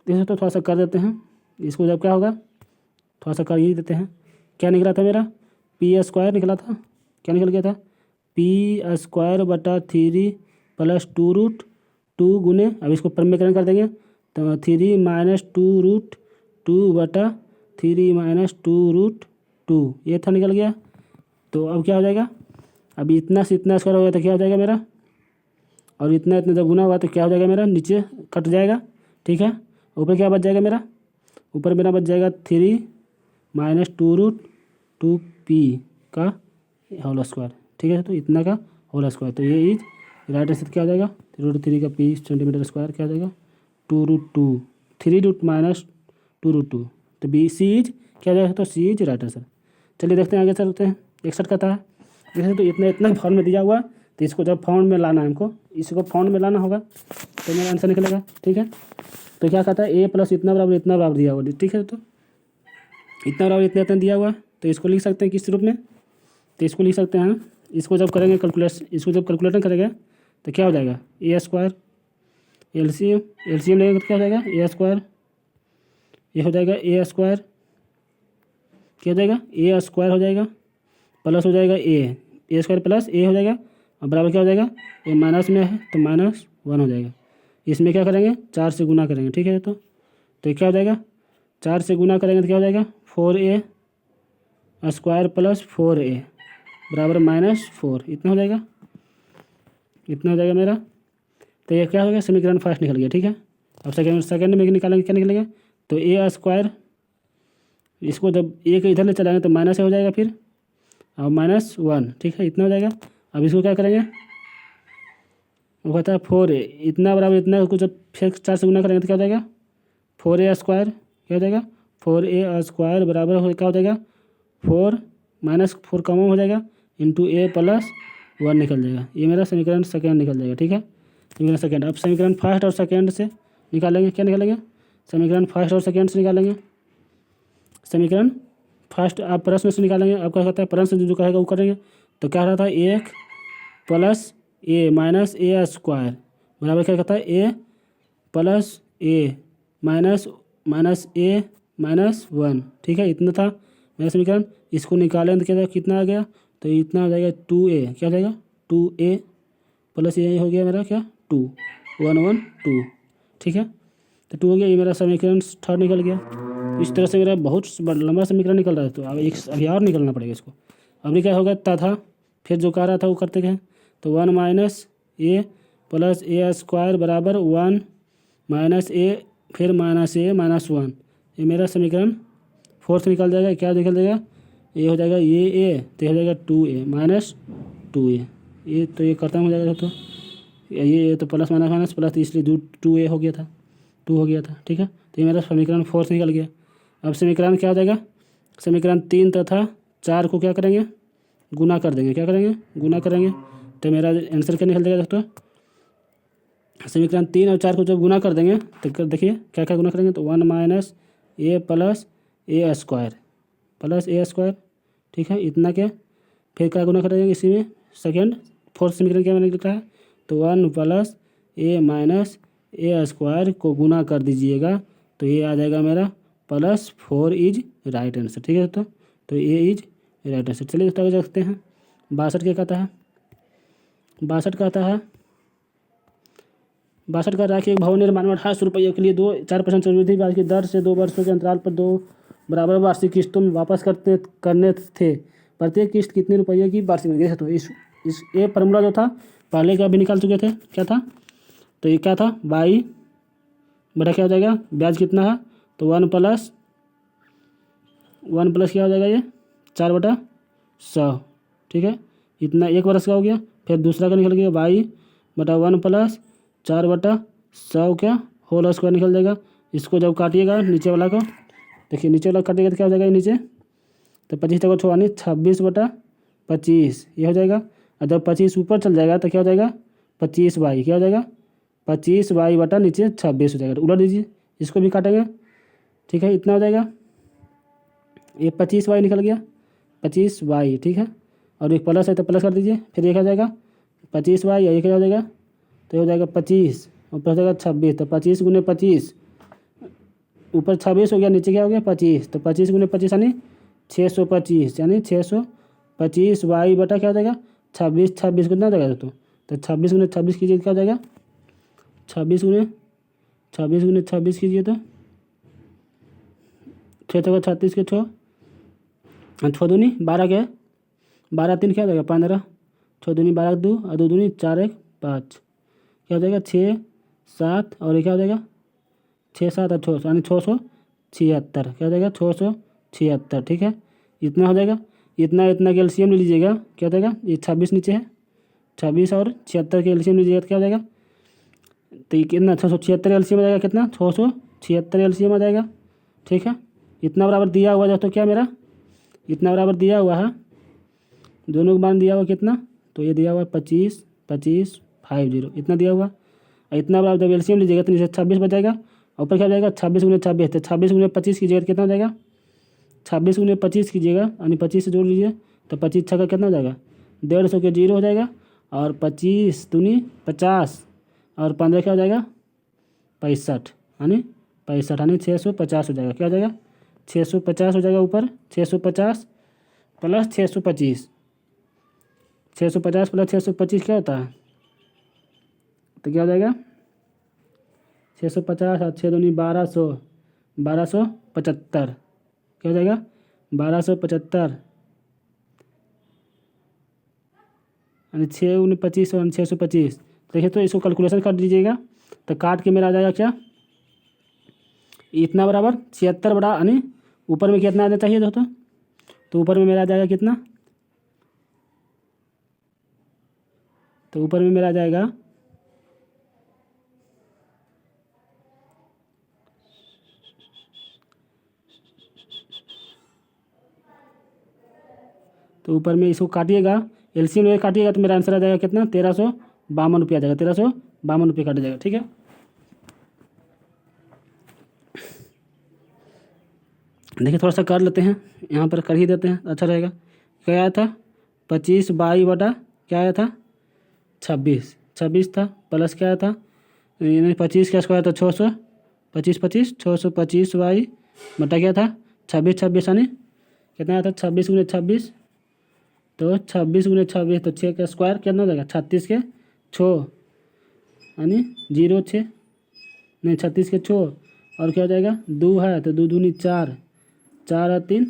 इसे तो थोड़ा सा कर देते हैं, इसको जब क्या होगा थोड़ा सा कर ही देते हैं। क्या निकला था मेरा, पी स्क्वायर निकला था, क्या निकल गया था, पी स्क्वायर बटा 3 प्लस 2 रूट 2 गुने, अब इसको परिमेयकरण कर देंगे तो 3 माइनस 2 रूट 2 बटा 3 माइनस 2 रूट 2, ये था निकल गया। तो अब क्या हो जाएगा, अभी इतना से इतना स्क्वायर हो गया तो क्या हो जाएगा मेरा, और इतना इतना जब गुना हुआ तो क्या हो जाएगा मेरा, नीचे कट जाएगा, ठीक है। ऊपर क्या बच जाएगा मेरा, ऊपर मेरा बच जाएगा 3 माइनस 2 रूट 2 पी का होल स्क्वायर, ठीक है। तो इतना का होल स्क्वायर, तो ये इज राइट आंसर क्या हो जाएगा, √3 का पी सेंटीमीटर स्क्वायर क्या हो जाएगा 2√2, 3 रूट माइनस 2√2, तो बी सी इज क्या हो जाएगा, तो सी इज राइट आंसर। चलिए देखते हैं आगे चलते हैं। 61 का था, जैसे तो इतना इतना फॉर्म में दिया हुआ, तो इसको जब फॉर्म में लाना है हमको, इसको फॉर्म में लाना होगा तो मेरा आंसर निकलेगा, ठीक है। तो क्या कहता है, ए प्लस इतना बराबर दिया हुआ, ठीक है। तो इतना बराबर इतना दिया हुआ, तो इसको लिख सकते हैं किस रूप में, तो इसको लिख सकते हैं, इसको जब करेंगे इसको जब कैलकुलेटर करेंगे तो क्या हो जाएगा, ए स्क्वायर एलसीएम लेंगे तो क्या हो जाएगा, ए स्क्वायर, ये हो जाएगा ए स्क्वायर, क्या हो जाएगा ए स्क्वायर हो जाएगा, प्लस हो जाएगा ए स्क्वायर प्लस ए हो जाएगा, और बराबर क्या हो जाएगा, ए माइनस में है तो -1 हो जाएगा। इसमें क्या करेंगे, 4 से गुना करेंगे, ठीक है। तो क्या हो जाएगा, 4 से गुना करेंगे तो क्या हो जाएगा 4a स्क्वायर प्लस 4a बराबर -4, इतना हो जाएगा, इतना हो जाएगा मेरा। तो ये क्या हो गया, समीकरण फर्स्ट निकल गया, ठीक है। अब सेकंड में निकालेंगे, क्या निकलेगा, तो ए स्क्वायर, इसको जब ए के इधर ले चलाएंगे तो माइनस हो जाएगा फिर, और -1, ठीक है, इतना हो जाएगा। अब इसको क्या करेंगे, वो कहता है 4a इतना बराबर इतना को जब फिर 4 से गुना करेंगे तो क्या हो जाएगा 4a स्क्वायर, क्या हो जाएगा 4a स्क्वायर बराबर हो क्या हो जाएगा 4 -4 कॉमन हो जाएगा इंटू a प्लस 1 निकल जाएगा। ये मेरा समीकरण सेकेंड निकल जाएगा, ठीक है, समीकरण सेकेंड। अब समीकरण फर्स्ट और सेकेंड से निकालेंगे, क्या निकालेंगे, समीकरण फर्स्ट और सेकेंड से निकालेंगे। समीकरण फर्स्ट आप प्रश्न से निकालेंगे, आपका कहता है प्रश्न जो कहेगा वो करेंगे। तो क्या रहता है 1 प्लस ए माइनस ए स्क्वायर बराबर क्या कहता है ए प्लस ए माइनस ए -1, ठीक है, इतना था मेरा समीकरण। इसको निकालें तो क्या था, कितना आ गया, तो इतना हो जाएगा 2a, क्या हो जाएगा 2a प्लस ये हो गया मेरा क्या 2 1 1 2, ठीक है। तो 2 हो गया, ये मेरा समीकरण थर्ड निकल गया। इस तरह से मेरा बहुत लंबा समीकरण निकल रहा है, तो अब अभी और निकलना पड़ेगा इसको। अभी क्या होगा तथा फिर जो कह रहा था वो करते गए, तो 1 माइनस ए प्लस ए स्क्वायर बराबर 1 माइनस ए फिर -1, ये मेरा समीकरण फोर्थ निकल जाएगा। क्या निकल जाएगा, ये हो जाएगा ये ए, तो हो जाएगा 2a -2a, ये तो ये खत्म हो जाएगा। तो ये तो प्लस माइनस प्लस, इसलिए 2a हो गया था, 2 हो गया था, ठीक है। तो ये मेरा समीकरण फोर्थ निकल गया। अब समीकरण क्या हो जाएगा, समीकरण 3 तथा 4 को क्या करेंगे, गुना कर देंगे, क्या करेंगे गुना करेंगे, तो मेरा आंसर क्या निकल जाएगा दोस्तों, समीकरण 3 और 4 को जब गुना कर देंगे तो देखिए क्या क्या गुना करेंगे, तो 1 माइनस ए प्लस ए स्क्वायर, ठीक है, इतना क्या फिर क्या गुना करेंगे इसी में सेकेंड फोर्थ समीकरण क्या मैंने लिखा है, तो 1 प्लस ए माइनस ए स्क्वायर को गुना कर दीजिएगा, तो ये आ जाएगा मेरा +4 इज राइट आंसर, ठीक है दोस्तों। तो ए इज राइट आंसर। चलिए दोस्तों आगे देखते हैं। 62 क्या कहता है, 62 कहता है 62 का राखी भवन निर्माण में 2800 रुपये के लिए 4% चक्रवृद्धि ब्याज की दर से 2 वर्षों के अंतराल पर 2 बराबर वार्षिक किस्तों में वापस करने थे। प्रत्येक किस्त कितने रुपये की वार्षिक मिलेगी। तो इस ये फार्मूला जो था पहले का भी निकाल चुके थे, क्या था, तो ये क्या था बाई बड़ा क्या हो जाएगा ब्याज कितना है, तो 1 प्लस क्या हो जाएगा ये 4/100, ठीक है, इतना 1 वर्ष का हो गया। फिर दूसरा का निकल गया बाई बटा 1 प्लस 4/100 क्या होल स्क्वायर निकल जाएगा। इसको जब काटिएगा नीचे वाला को, देखिए नीचे वाला काटिएगा तो क्या हो जाएगा नीचे, तो 25 तक छोड़ानी 26/25 ये हो जाएगा। और जब 25 ऊपर चल जाएगा तो क्या हो जाएगा 25 बाई क्या हो जाएगा 25y बटा नीचे 26 हो जाएगा। तो उलट दीजिए, इसको भी काटेंगे, ठीक है। इतना हो जाएगा, ये 25y निकल गया, 25y, ठीक है। और एक प्लस है तो प्लस कर दीजिए, फिर एक हो जाएगा 25y, एक हो जाएगा तो हो जाएगा 25, ऊपर हो जाएगा 26, तो 25 गुने 25, ऊपर 26 हो गया, नीचे क्या हो गया 25, तो 25 गुने 25 यानी 625, यानी 625y बटा क्या हो जाएगा 26, 26 कितना हो जाएगा दोस्तों, तो 26 गुने 26 कीजिए क्या हो जाएगा, 26 गुने 26 कीजिए तो 6 तो 36 के 6, 6 दूनी 12 क्या है, 12 3 क्या हो जाएगा 15, 6 दूनी 12 2 और 2 दूनी 4 1 5, क्या हो जाएगा 6 7 और ये क्या हो जाएगा 6 7 और 600 यानी 676, क्या हो जाएगा 676, ठीक है। इतना हो जाएगा, इतना के एलसीएम ले लीजिएगा, क्या हो जाएगा, ये 26 नीचे है, 26 और 76 के एलसीएम लीजिएगा तो क्या हो जाएगा, तो ये कितना 676 एलसीएम आ जाएगा, कितना 676 एलसीएम आ जाएगा, ठीक है। इतना बराबर दिया हुआ दोस्तों, क्या मेरा इतना बराबर दिया हुआ है, दोनों का मान दिया हुआ कितना, तो ये दिया हुआ 25 25 50, इतना दिया हुआ। इतना बराबर जब एलसीएम लीजिएगा तो नीचे 26 बचाएगा, ऊपर क्या हो जाएगा 26 गुने 26, तो 26 गुने 25 कीजिएगा तो कितना हो जाएगा, 26 गुने 25 कीजिएगा यानी 25 से जोड़ लीजिए तो 25 छक्का कितना हो जाएगा 150 के 0 हो जाएगा, और 25 दूनी 50 और 15 क्या हो जाएगा 65, यानी 65 यानी 650 हो जाएगा, क्या हो जाएगा 650 हो जाएगा, ऊपर 650 प्लस 625, 650 प्लस 625 क्या होता है, तो क्या हो जाएगा 650 और 6 दूनी 1200, 1275, क्या हो जाएगा 1275, यानी 6 गुने 25 और 625। देखिए तो इसको कैलकुलेशन कर दीजिएगा तो काट के मेरा आ जाएगा क्या, इतना बराबर 76 बड़ा, यानी ऊपर में कितना आना चाहिए दोस्तों, तो ऊपर में मेरा आ जाएगा कितना, तो ऊपर में मेरा आ जाएगा तो ऊपर में इसको काटिएगा, एलसीएम में काटिएगा तो मेरा आंसर आ जाएगा कितना 1352 रुपये आ जाएगा, 1352 रुपये काट जाएगा, ठीक है। देखिए थोड़ा सा कर लेते हैं, यहाँ पर कर ही देते हैं, अच्छा रहेगा। क्या आया था 25y बटा क्या आया था 26 था, प्लस क्या आया था यानी 25 का स्क्वायर था 600, 25 25 625y बटा क्या था 26 यानी कितना आया था 26 गुने 26, तो 26 गुने 26 तो 6 का स्क्वायर कितना हो जाएगा 36 के 6 यानी 0 6 नहीं 36 के 6, और क्या हो जाएगा 2 है तो 2 दूनी 4 4 और 3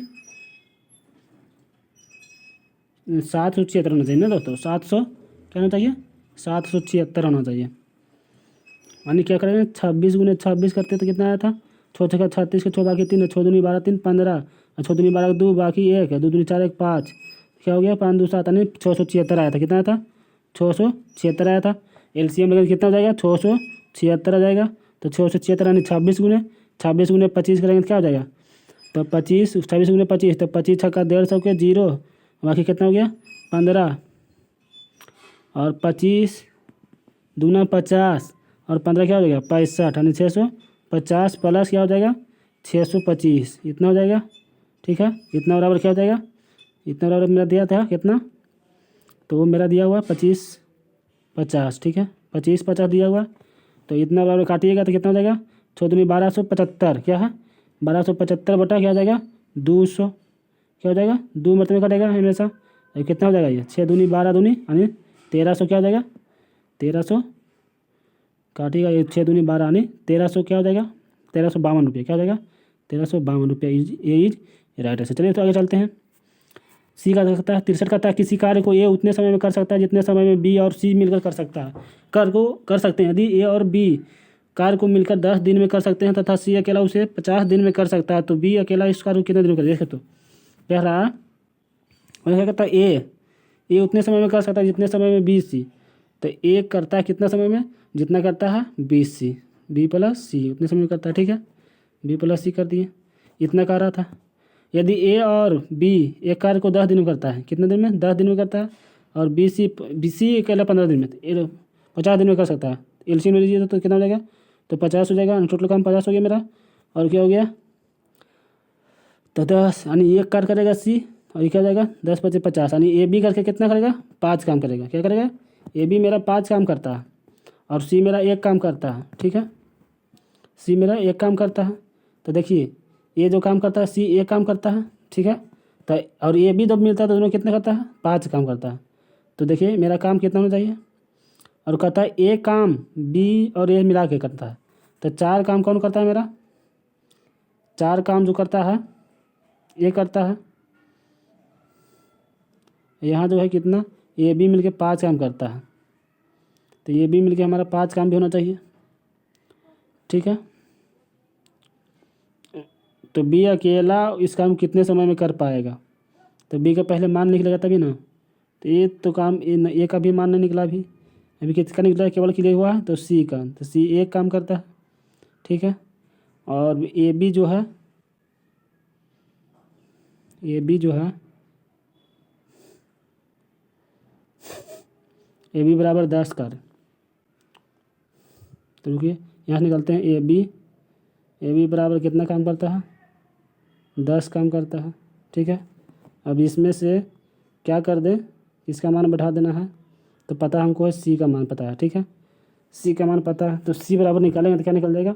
776 होना चाहिए ना दोस्तों, 700 क्या होना चाहिए 776 होना चाहिए, यानी क्या करेंगे 26 गुने 26 करते तो कितना आया था 6 छक्का 36 के 6 बाकी 3 6 दूनी 12 3 15 और 6 दूनी 12 2 बाकी 1 है 2 दूनी 4 1 5, क्या हो गया 5 2 7 यानी 676 आया था, कितना आया था 676 आया था। एलसीएम लेकर कितना हो जाएगा 676 आ जाएगा, तो 676 यानी 26 गुने 25 करेंगे तो क्या हो जाएगा, तो 26 गुने 25 तो 25 छक्का 150 के 0 बाकी कितना हो गया 15 और 25 दूना 50 और 15 क्या हो जाएगा 65 यानी 650 प्लस क्या हो जाएगा 625, इतना हो जाएगा, ठीक है। इतना बराबर क्या हो जाएगा, इतना बराबर मेरा दिया था कितना, तो वो मेरा दिया हुआ 25 50, ठीक है 25 50 दिया हुआ, तो इतना बराबर काटिएगा तो कितना हो जाएगा 6 दूनी 1275, क्या है 1275 बटा क्या हो जाएगा 200, क्या हो जाएगा 2 मतलब में कटेगा हमेशा, तो कितना हो जाएगा ये 6 दूनी 12 दूनी यानी 1300, क्या हो जाएगा 1300 काटिएगा, ये 6 दूनी 12 यानी 1300 क्या हो जाएगा 1352 रुपये, क्या हो जाएगा 1352 रुपये, ये इज राइट आंसर। चलिए तो आगे चलते हैं। सी का सकता है 63 का था, किसी कार्य को ए उतने समय में कर सकता है जितने समय में बी और सी मिलकर कर सकता है, कार्य को कर सकते हैं यदि ए और बी कार्य को मिलकर 10 दिन में कर सकते हैं तथा सी अकेला उसे 50 दिन में कर सकता है, तो बी अकेला इस कार्य को कितने दिन में कर देखे, तो कह रहा क्या कहता है ए उतने समय में कर सकता है जितने समय में बी सी, तो ए करता है कितना समय में जितना करता है बी सी, बी प्लस सी उतने समय में करता है, ठीक है बी प्लस सी कर दिए, इतना कर रहा था। यदि ए और बी एक कार्य को 10 दिन में करता है, कितने दिन में 10 दिन में करता है, और बी सी अकेला 15 दिन में, तो ए 50 दिन में कर सकता है, एलसीएम ले लीजिए तो कितना हो जाएगा, तो 50 हो जाएगा। टोटल काम 50 हो गया मेरा। और क्या हो गया, तो 10 यानी एक कार करेगा सी, और ये क्या हो जाएगा 10 × 5 = 50, यानी ए बी करके कितना करेगा 5 काम करेगा। क्या करेगा, ए बी मेरा 5 काम करता है और सी मेरा 1 काम करता है। ठीक है, सी मेरा 1 काम करता है। तो देखिए ये जो काम करता है सी 1 काम करता है। ठीक है, तो और ए बी जब मिलता है तो दोनों कितना करता है 5 काम करता है। तो देखिए मेरा काम कितना होना चाहिए, और कहता है ए काम बी और ए मिला के करता है। तो 4 काम कौन करता है मेरा, 4 काम जो करता है ये करता है। यहाँ जो है कितना, ए बी मिलके 5 काम करता है, तो ये बी मिलके हमारा 5 काम भी होना चाहिए। ठीक है, तो बी अकेला इस काम कितने समय में कर पाएगा, तो बी का पहले मान निकलेगा तभी ना। तो ये तो काम ए का भी मान नहीं निकला अभी किसका निकला है, केवल क्लियर हुआ है तो सी का, तो सी 1 काम करता है। ठीक है, और ए बी जो है, ए बी बराबर 10 कर। तो रुकिए यहाँ निकलते हैं, ए बी बराबर कितना काम करता है 10 काम करता है। ठीक है, अब इसमें से क्या कर दे, इसका मान बैठा देना है। तो पता हमको है सी का मान पता है। ठीक है, सी का मान पता है, तो सी बराबर निकालेंगे तो क्या निकल जाएगा,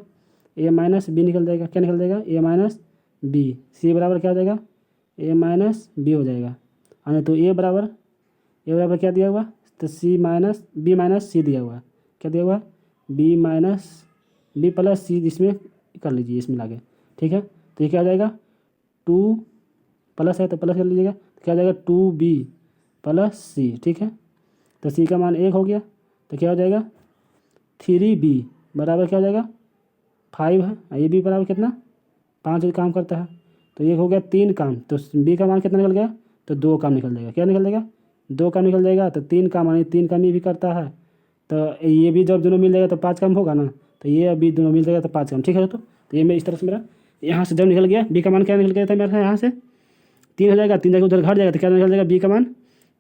ए माइनस बी निकल जाएगा। क्या निकल जाएगा, ए माइनस बी। सी बराबर क्या हो जाएगा, ए माइनस बी हो जाएगा। हाँ, तो ए बराबर क्या दिया हुआ, तो सी माइनस बी माइनस सी दिया हुआ है। क्या दिया हुआ, बी माइनस बी प्लस सी, इसमें कर लीजिए इसमें लाके। ठीक है, तो ये क्या हो जाएगा 2 प्लस है तो प्लस कर लीजिएगा, तो क्या हो जाएगा 2b प्लस सी। ठीक है, तो सी का मान 1 हो गया, तो क्या हो जाएगा 3b बराबर क्या हो जाएगा 5 है। ए बी बराबर कितना 5 काम करता है, तो ये हो गया 3 काम। तो बी का मान कितना निकल गया, तो 2 काम निकल जाएगा। क्या निकल जाएगा 2 काम निकल जाएगा। तो 3 काम यानी 3 काम ये भी करता है, तो ये भी जब दोनों मिल जाएगा तो 5 काम होगा ना, तो ये अभी दोनों मिल जाएगा तो 5 काम। ठीक है तो ये मैं इस तरह से मेरा यहाँ से जब निकल गया बी का मान क्या निकल गया था मेरा, यहाँ से 3 हो जाएगा, 3 जाकर उधर घट जाएगा तो क्या निकल जाएगा बी का मान,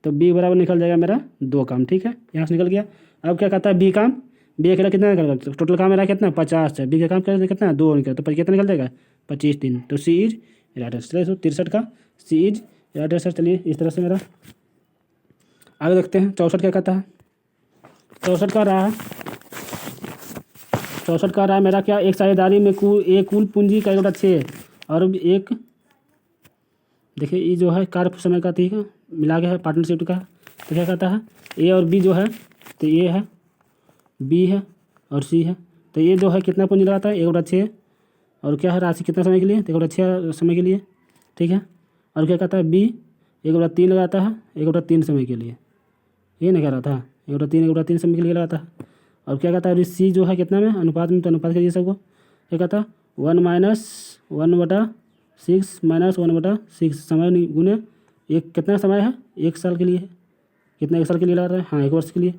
तो बी बराबर निकल जाएगा मेरा 2 काम। ठीक है, यहाँ से निकल गया। अब क्या कहता है बी काम, बी अकेला कितना निकल गया, टोटल काम मेरा कितना 50 है, बी का काम कितना 2 निकला, तो कितना निकल जाएगा 25 दिन। तो सी इज राइट आंसर। 63 का सी इज राइट आंसर। चलिए इस तरह से मेरा आगे देखते हैं। 64 क्या कहता है, 64 का रहा है, 64 का रहा है मेरा क्या, एक साझेदारी में कुल पूंजी का 6 और एक देखिए ये जो है कार्य समय का, ठीक है मिला के है पार्टनरशिप का। तो क्या कहता है ए और बी जो है, तो ए है बी है और सी है। तो ये जो है कितना पूंजी लगाता है 1/6 और क्या है राशि कितना समय के लिए, तो 1/6 समय के लिए। ठीक है, और क्या कहता है बी 1/3 लगाता है 1/3 समय के लिए। ये नहीं कह रहा था 1/3 समय के लिए लगाता है। और क्या कहता है सी जो है कितना में अनुपात में, तो अनुपात करिए सबको। क्या कहता है 1 - 1/6 - 1/6 समय गुने एक कितना समय है 1 साल के लिए है। कितना 1 साल के लिए लगा रहा है, हाँ 1 वर्ष के लिए।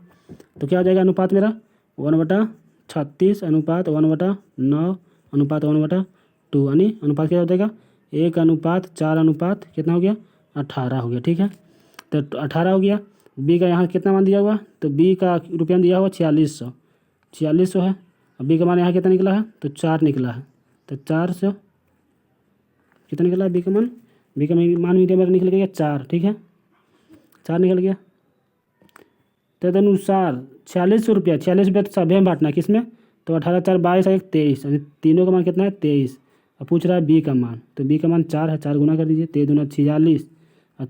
तो क्या हो जाएगा अनुपात मेरा 1/36 अनुपात 1/9 अनुपात 1/2 यानी अनुपात क्या हो जाएगा 1:4 कितना हो गया 18 हो गया। ठीक है, तो 18 हो गया। बी का यहाँ कितना मान दिया हुआ, तो बी का रुपया दिया हुआ 4600 है। और बी का मान यहाँ कितना निकला है, तो 4 निकला है। तो 400 कितना निकला है बी का मान, बी का मान मीडिया मेरा निकल गया 4। ठीक है, 4 निकल गया। तदनुसार 4600 रुपया, 46 तो सभी में बांटना किस में, तो 18 4 22 1 23 यानी तीनों का मान कितना है 23। अब पूछ रहा है बी का मान, तो बी का मान 4 है, 4 गुना कर दीजिए, 23 दूना 46 और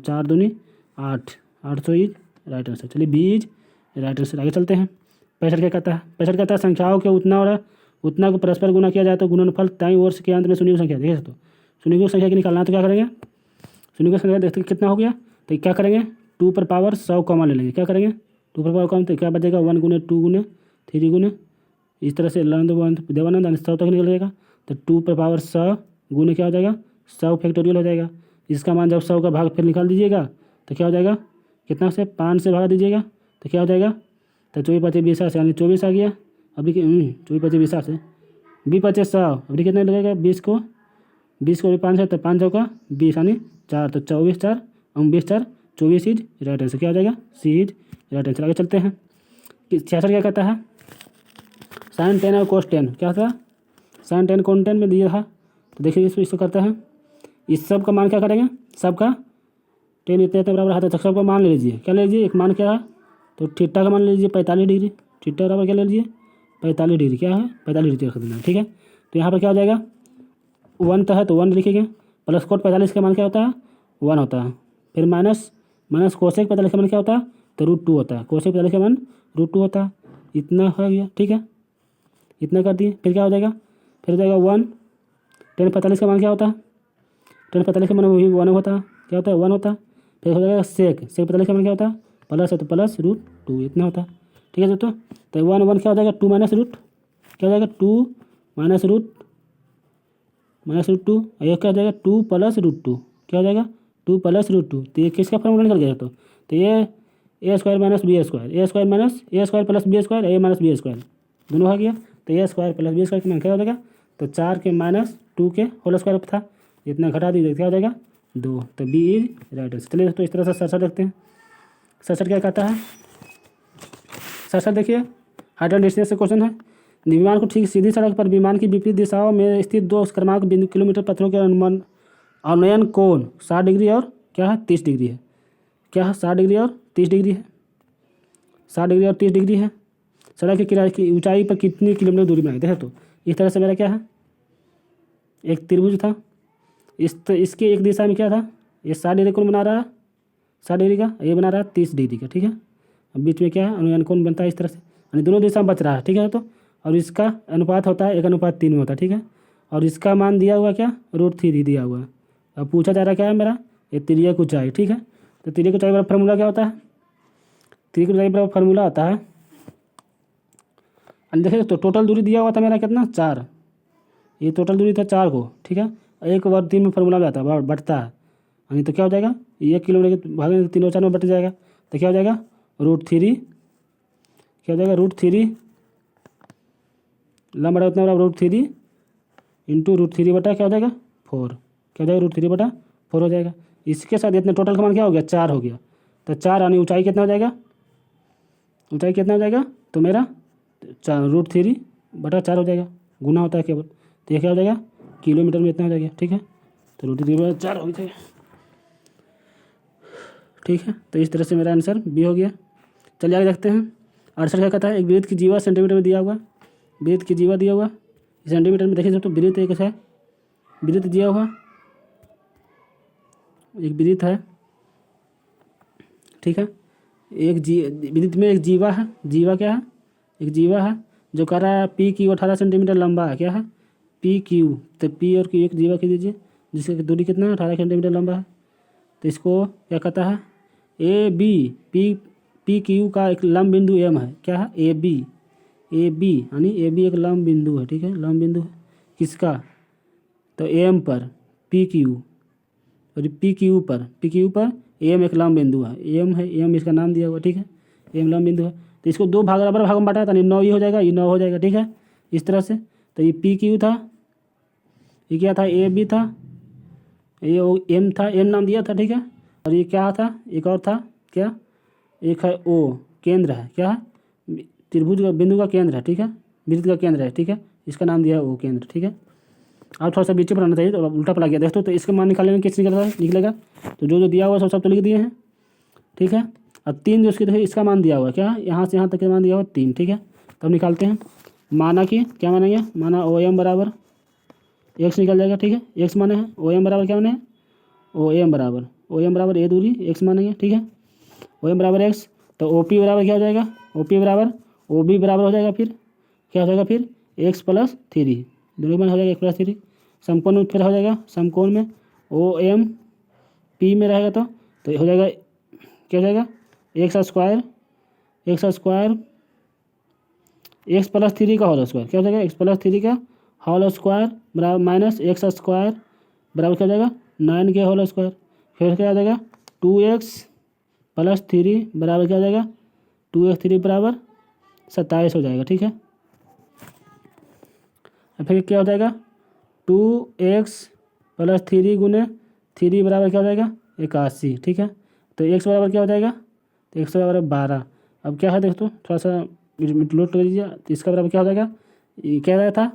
4 दूनी 8, 800 इज राइट आंसर। चलिए बी इज राइट आंसर। आगे चलते हैं। 65 क्या कहता है, 65 कहता है संख्याओं के उतना को परस्पर गुना किया जाए तो गुणनफल तय वर्ष के अंत में शून्य की संख्या, देखिए तो शून्य की संख्या की निकालना है तो क्या करेंगे, शून्य की संख्या देखते कितना हो गया, तो क्या करेंगे 2 पर पावर 100 कॉमन ले लेंगे। क्या करेंगे 2 पर पावर कॉमन, तो क्या बचेगा 1 × 2 × 3 गुने इस तरह से देवानंद 100 तक निकल जाएगा। तो 2 पर पावर 100 गुने क्या हो जाएगा 100 फैक्टोरियल हो जाएगा। इसका मान जब 100 का भाग फिर निकाल दीजिएगा तो क्या हो जाएगा कितना से 5 से भाग दीजिएगा तो क्या हो जाएगा, तो 24 × 5 = 20 यानी 24 आ गया। अभी 24 × 5 = 20 से 20 × 5 = 100, अभी कितना लगेगा 20 को 5 है तो 5 × 4 = 20 यानी 4, तो 24 4 और 20 4 24 इज राइट आंसर। क्या हो जाएगा सी इज राइट आंसर। आगे चलते हैं। 66 क्या कहता है, साइन 10 और कोस 10 क्या था, साइन 10 कोस 10 में दिया था। तो देखिए इसको करते हैं, इस सब का मान क्या करेंगे, सबका 10 इतने इतने बराबर आता है, तो सबका मान ले लीजिए, क्या ले लीजिए, एक मान क्या है, तो थीटा का मान ले लीजिए 45 डिग्री, थीटा बराबर क्या ले लीजिए 45 डिग्री, क्या है 45 डिग्री रख देना, ठीक है। तो यहाँ पर क्या हो जाएगा, 1 तो है तो 1 लिखेंगे, प्लस कोट 45 का मान क्या होता है 1 होता है, फिर माइनस कोसेक 45 का मान क्या होता है, तो √2 होता है, कोसेक 45 का मान √2 होता है, इतना हो गया, ठीक है, इतना कर दिए। फिर क्या हो जाएगा, फिर हो जाएगा 1 10 45 का मान क्या होता है, 10 45 का मान वही 1 होता है, क्या होता है 1 होता है। फिर हो जाएगा सेक 45 का मान क्या होता है, प्लस है तो प्लस √2 इतना होता है, ठीक है दोस्तों। तो 1 क्या हो जाएगा 2 माइनस रूट, क्या हो जाएगा 2 माइनस √2, ये क्या हो जाएगा 2 प्लस √2, क्या हो जाएगा 2 प्लस √2। तो ये किसका फॉर्मूला निकल गया, तो ये ए स्क्वायर माइनस बी स्क्वायर, ए स्क्वायर माइनस ए स्क्वायर प्लस बी स्क्वायर, ए माइनस बी स्क्वायर दोनों हो गया। तो ए स्क्वायर प्लस बी स्क्वायर का मान क्या हो जाएगा, तो 4 के माइनस 2 के होल स्क्वायर था, इतना घटा दीजिए क्या हो जाएगा 2। तो बी इज राइट आंसर। चलिए तो इस तरह से सरसर देखते हैं, सरसर क्या कहता है, सरसर देखिए हाइट एंड डिस्टेंस से क्वेश्चन है। विमान को ठीक सीधी सड़क पर विमान की विपरीत दिशाओं में स्थित 2 क्रमांक बिंदु किलोमीटर पत्थरों के अनुमान अवनयन कोण 60 डिग्री और क्या है 30 डिग्री है, क्या है 60 डिग्री और 30 डिग्री है, 60 डिग्री और 30 डिग्री है। सड़क के किनारे की ऊंचाई पर कितनी किलोमीटर दूरी बनाई, देखो तो इस तरह से मेरा क्या है, एक त्रिभुज था, इसके एक दिशा में क्या था, ये 60 डिग्री कोण बना रहा है, 60 डिग्री का, ये बना रहा है 30 डिग्री का, ठीक है। अब बीच में क्या है अनुमान कोण बनता है इस तरह से, यानी दोनों दिशा में बच रहा है, ठीक है। तो और इसका अनुपात होता है 1:3 में होता है, ठीक है। और इसका मान दिया हुआ क्या √3 दिया हुआ है। अब पूछा जा रहा क्या है मेरा, ये तिर्यक ऊंचाई, ठीक है। तो तिर्यक ऊंचाई बराबर फार्मूला क्या होता है, तिर्यक ऊंचाई बराबर फार्मूला होता है, देखिए तो टोटल दूरी दिया हुआ था मेरा कितना 4, ये टोटल दूरी था 4 को, ठीक है। 1/3 में फार्मूला में आता है बढ़ता है, यानी तो क्या हो जाएगा 1 किलोमीटर के भागे 3 और 4 में बढ़ जाएगा, तो क्या हो जाएगा √3, क्या हो जाएगा √3 लंबा उतना बराबर √3 इंटू √3 बटा क्या हो जाएगा 4, क्या हो जाएगा √3 बटा 4 हो जाएगा। इसके साथ इतना टोटल का मान क्या हो गया 4 हो गया, तो 4 यानी ऊंचाई कितना हो जाएगा, ऊंचाई कितना हो जाएगा, तो मेरा √3 बटा 4 हो जाएगा, गुना होता है केवल, तो ये क्या हो जाएगा किलोमीटर में इतना हो जाएगा, ठीक है। तो √3 बटा 4 हो जाएगा, ठीक है। तो इस तरह से मेरा आंसर बी हो गया। चलिए आगे देखते हैं। 68 क्या कहता है, एक वृत्त की जीवा सेंटीमीटर में दिया हुआ, वृत्त की जीवा दिया हुआ सेंटीमीटर में, देखिए तो वृत्त एक है, वृत्त दिया हुआ एक वृत्त है, ठीक है। वृत्त में एक जीवा है, जीवा क्या है, एक जीवा है जो कह रहा है पी क्यू 18 सेंटीमीटर लंबा है, क्या है पी क्यू, तो पी और क्यू एक जीवा की दीजिए जिसकी दूरी कितना है 18 सेंटीमीटर लंबा है। तो इसको क्या कहता है ए बी, पी क्यू का एक लंब बिंदु एम है, क्या है ए बी यानी ए बी एक लंब बिंदु है, ठीक है, लंब बिंदु है किसका, तो एम पर पी क्यू, और पी क्यू पर एम एक लंब बिंदु है, एम है, एम इसका नाम दिया हुआ, ठीक है, एम लंब बिंदु है। तो इसको 2 बराबर भाग में बांटा था, 9 ये हो जाएगा, ये 9 हो जाएगा, ठीक है, इस तरह से। तो ये पी क्यू था, ये क्या था ए बी था, ये एम था, एम नाम दिया था, ठीक है। और ये क्या था, एक और था क्या, एक है ओ केंद्र है, क्या है त्रिभुज का बिंदु का केंद्र है, ठीक है, वृत्त का केंद्र है, ठीक है, इसका नाम दिया है ओ केंद्र, ठीक है। आप थोड़ा सा बीच में बनाना चाहिए, तो उल्टा पड़ा गया दोस्तों। तो इसका मान निकालने में किस निकलेगा, तो जो दिया हुआ सब तो लिख दिए हैं, ठीक है। अब 3 जो इसकी, इसका मान दिया हुआ क्या, यहाँ से यहाँ तक का मान दिया हुआ 3, ठीक है। तब निकालते हैं, माना कि क्या मानेंगे, माना ओ एम बराबर एक्स निकल जाएगा, ठीक है, एक्स माने हैं, ओ एम बराबर क्या माने हैं, ओ एम बराबर ए दूरी एक्स मानेंगे, ठीक है, ओ एम बराबर एक्स। तो ओ पी बराबर क्या हो जाएगा, ओ पी बराबर ओ बी बराबर हो जाएगा, फिर क्या हो जाएगा, फिर x+3 दोनों में हो जाएगा 1+3, समकोण में फिर हो जाएगा, समकोण में ओ एम पी में रहेगा, तो हो जाएगा क्या हो जाएगा x² x+3 का होल स्क्वायर, क्या हो जाएगा x+3 का होल स्क्वायर बराबर माइनस x² बराबर क्या हो जाएगा 9 के होल स्क्वायर, फिर क्या हो जाएगा 2x+3 बराबर क्या हो जाएगा 2x3 बराबर 27 हो जाएगा, ठीक है। फिर क्या हो जाएगा 2x+3 गुने 3 बराबर क्या हो जाएगा 81, ठीक है। तो x बराबर क्या हो जाएगा, तो x बराबर 12, अब क्या है दोस्तों, थोड़ा सा नोट कर लीजिए। तो इसका बराबर क्या हो जाएगा, ये कह रहा था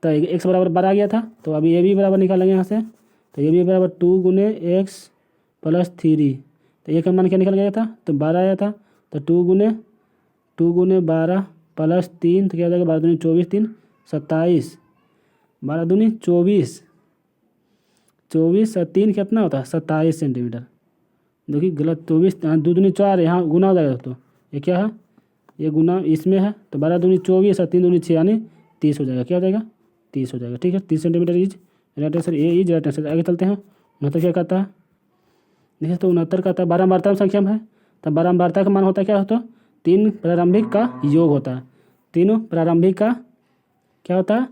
तो एक्स बराबर 12 आ गया था, तो अभी ये भी बराबर निकालेंगे यहाँ से। तो ये भी बराबर 2 गुने एक्स प्लस 3, तो ये का मान क्या निकल गया था, तो 12 आया था। तो 2 गुने 12 प्लस 3, तो क्या हो जाएगा 12 दूनी 24, 3 27, 12 दूनी 24, 24 और 3 कितना होता है 27 सेंटीमीटर। देखिए गलत, 24 2 दूनी 4, यहाँ गुना हो जाएगा दोस्तों। ये क्या है, ये गुना इसमें है, तो 12 दूनी 24 और 3 दूनी 6 यानी 30 हो जाएगा। क्या हो जाएगा 30 हो जाएगा। ठीक है, 30 centimetre is right answer, A is right answer. आगे चलते हैं। 69 क्या कहता है, देखिए तो 69 कहता है 12 वार्ता संख्या में है, तब 12 वार्ता का मान होता है क्या होता है, 3 प्रारंभिक का योग होता है। तीनों प्रारंभिक का क्या होता है,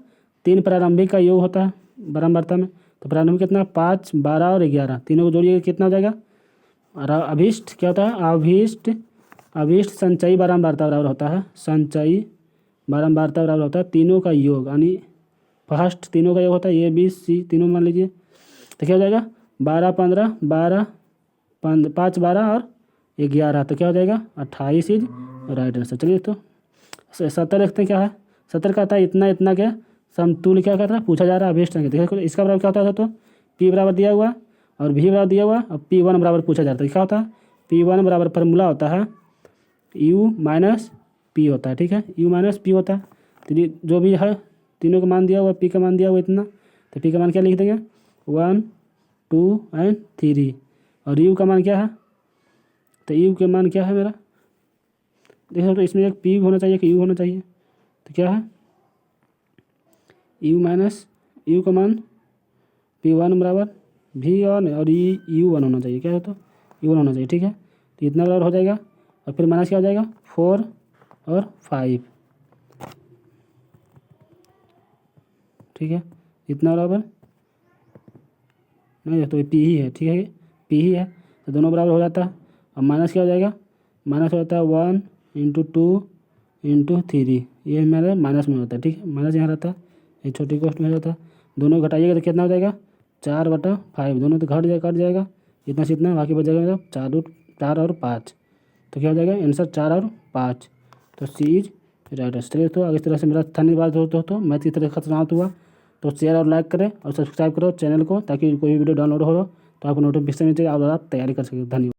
3 प्रारंभिक का योग होता है 12 वार्ता में। तो प्रारंभिक कितना 5, 12 और 11, तीनों को जोड़िएगा कितना हो जाएगा। और अभीष्ट क्या होता है, अभीष्ट संचयी 12 वार्ता बराबर होता है, संचयी 12 वार्ता बराबर होता है तीनों का योग, यानी फर्स्ट तीनों का योग होता है ए बी सी तीनों मान लीजिए। तो क्या हो जाएगा 12 15 12 5 12 और 11, तो क्या हो जाएगा 28 इज राइट आंसर। चलिए तो 70 देखते हैं क्या है। 70 का आता है इतना क्या समतुल्य क्या कहता है पूछा जा रहा है अभीष्ट। देखिए इसका बराबर क्या होता है तो पी बराबर दिया हुआ और भी बराबर दिया हुआ और P1 बराबर पूछा जाता है। क्या होता है P1 बराबर फार्मूला होता है U माइनस पी होता है। ठीक है, U माइनस पी होता है। तो जो भी है तीनों का मान दिया हुआ, P का मान दिया हुआ इतना, तो P का मान क्या लिख देंगे 1 2 एंड 3 और U का मान क्या है, तो U का मान क्या है मेरा, देखो तो इसमें एक P होना चाहिए कि U होना चाहिए। तो क्या है U माइनस U का मान P1 बराबर V1 और U1 होना चाहिए। क्या है तो U1 होना चाहिए। ठीक है, तो इतना बराबर हो जाएगा और फिर माइनस क्या हो जाएगा 4 और 5। ठीक है, इतना बराबर नहीं तो P ही है। ठीक है, P ही है, तो दोनों बराबर हो जाता है। और माइनस क्या हो जाएगा, माइनस हो जाता है 1 × 2 × 3, ये हमारे माइनस में होता है। ठीक है, माइनस यहाँ रहता है, ये छोटी कॉस्ट में रहता है। दोनों घटाइएगा तो कितना हो जाएगा 4/5, दोनों तो कट जाएगा इतना से इतना, बाकी बच जाएगा मतलब 4 और 5। तो क्या हो जाएगा आंसर 4 और 5। तो सी इज राइट आंसर। तो अगर इस तरह से मेरा धन्यवाद हो तो मैं इस तरह खतरनाक हुआ तो शेयर और लाइक करें और सब्सक्राइब करो चैनल को, ताकि कोई वीडियो डाउनलोड हो तो आपको नोटिफिकेशन मिल जाए और आप तैयारी कर सकें। धन्यवाद।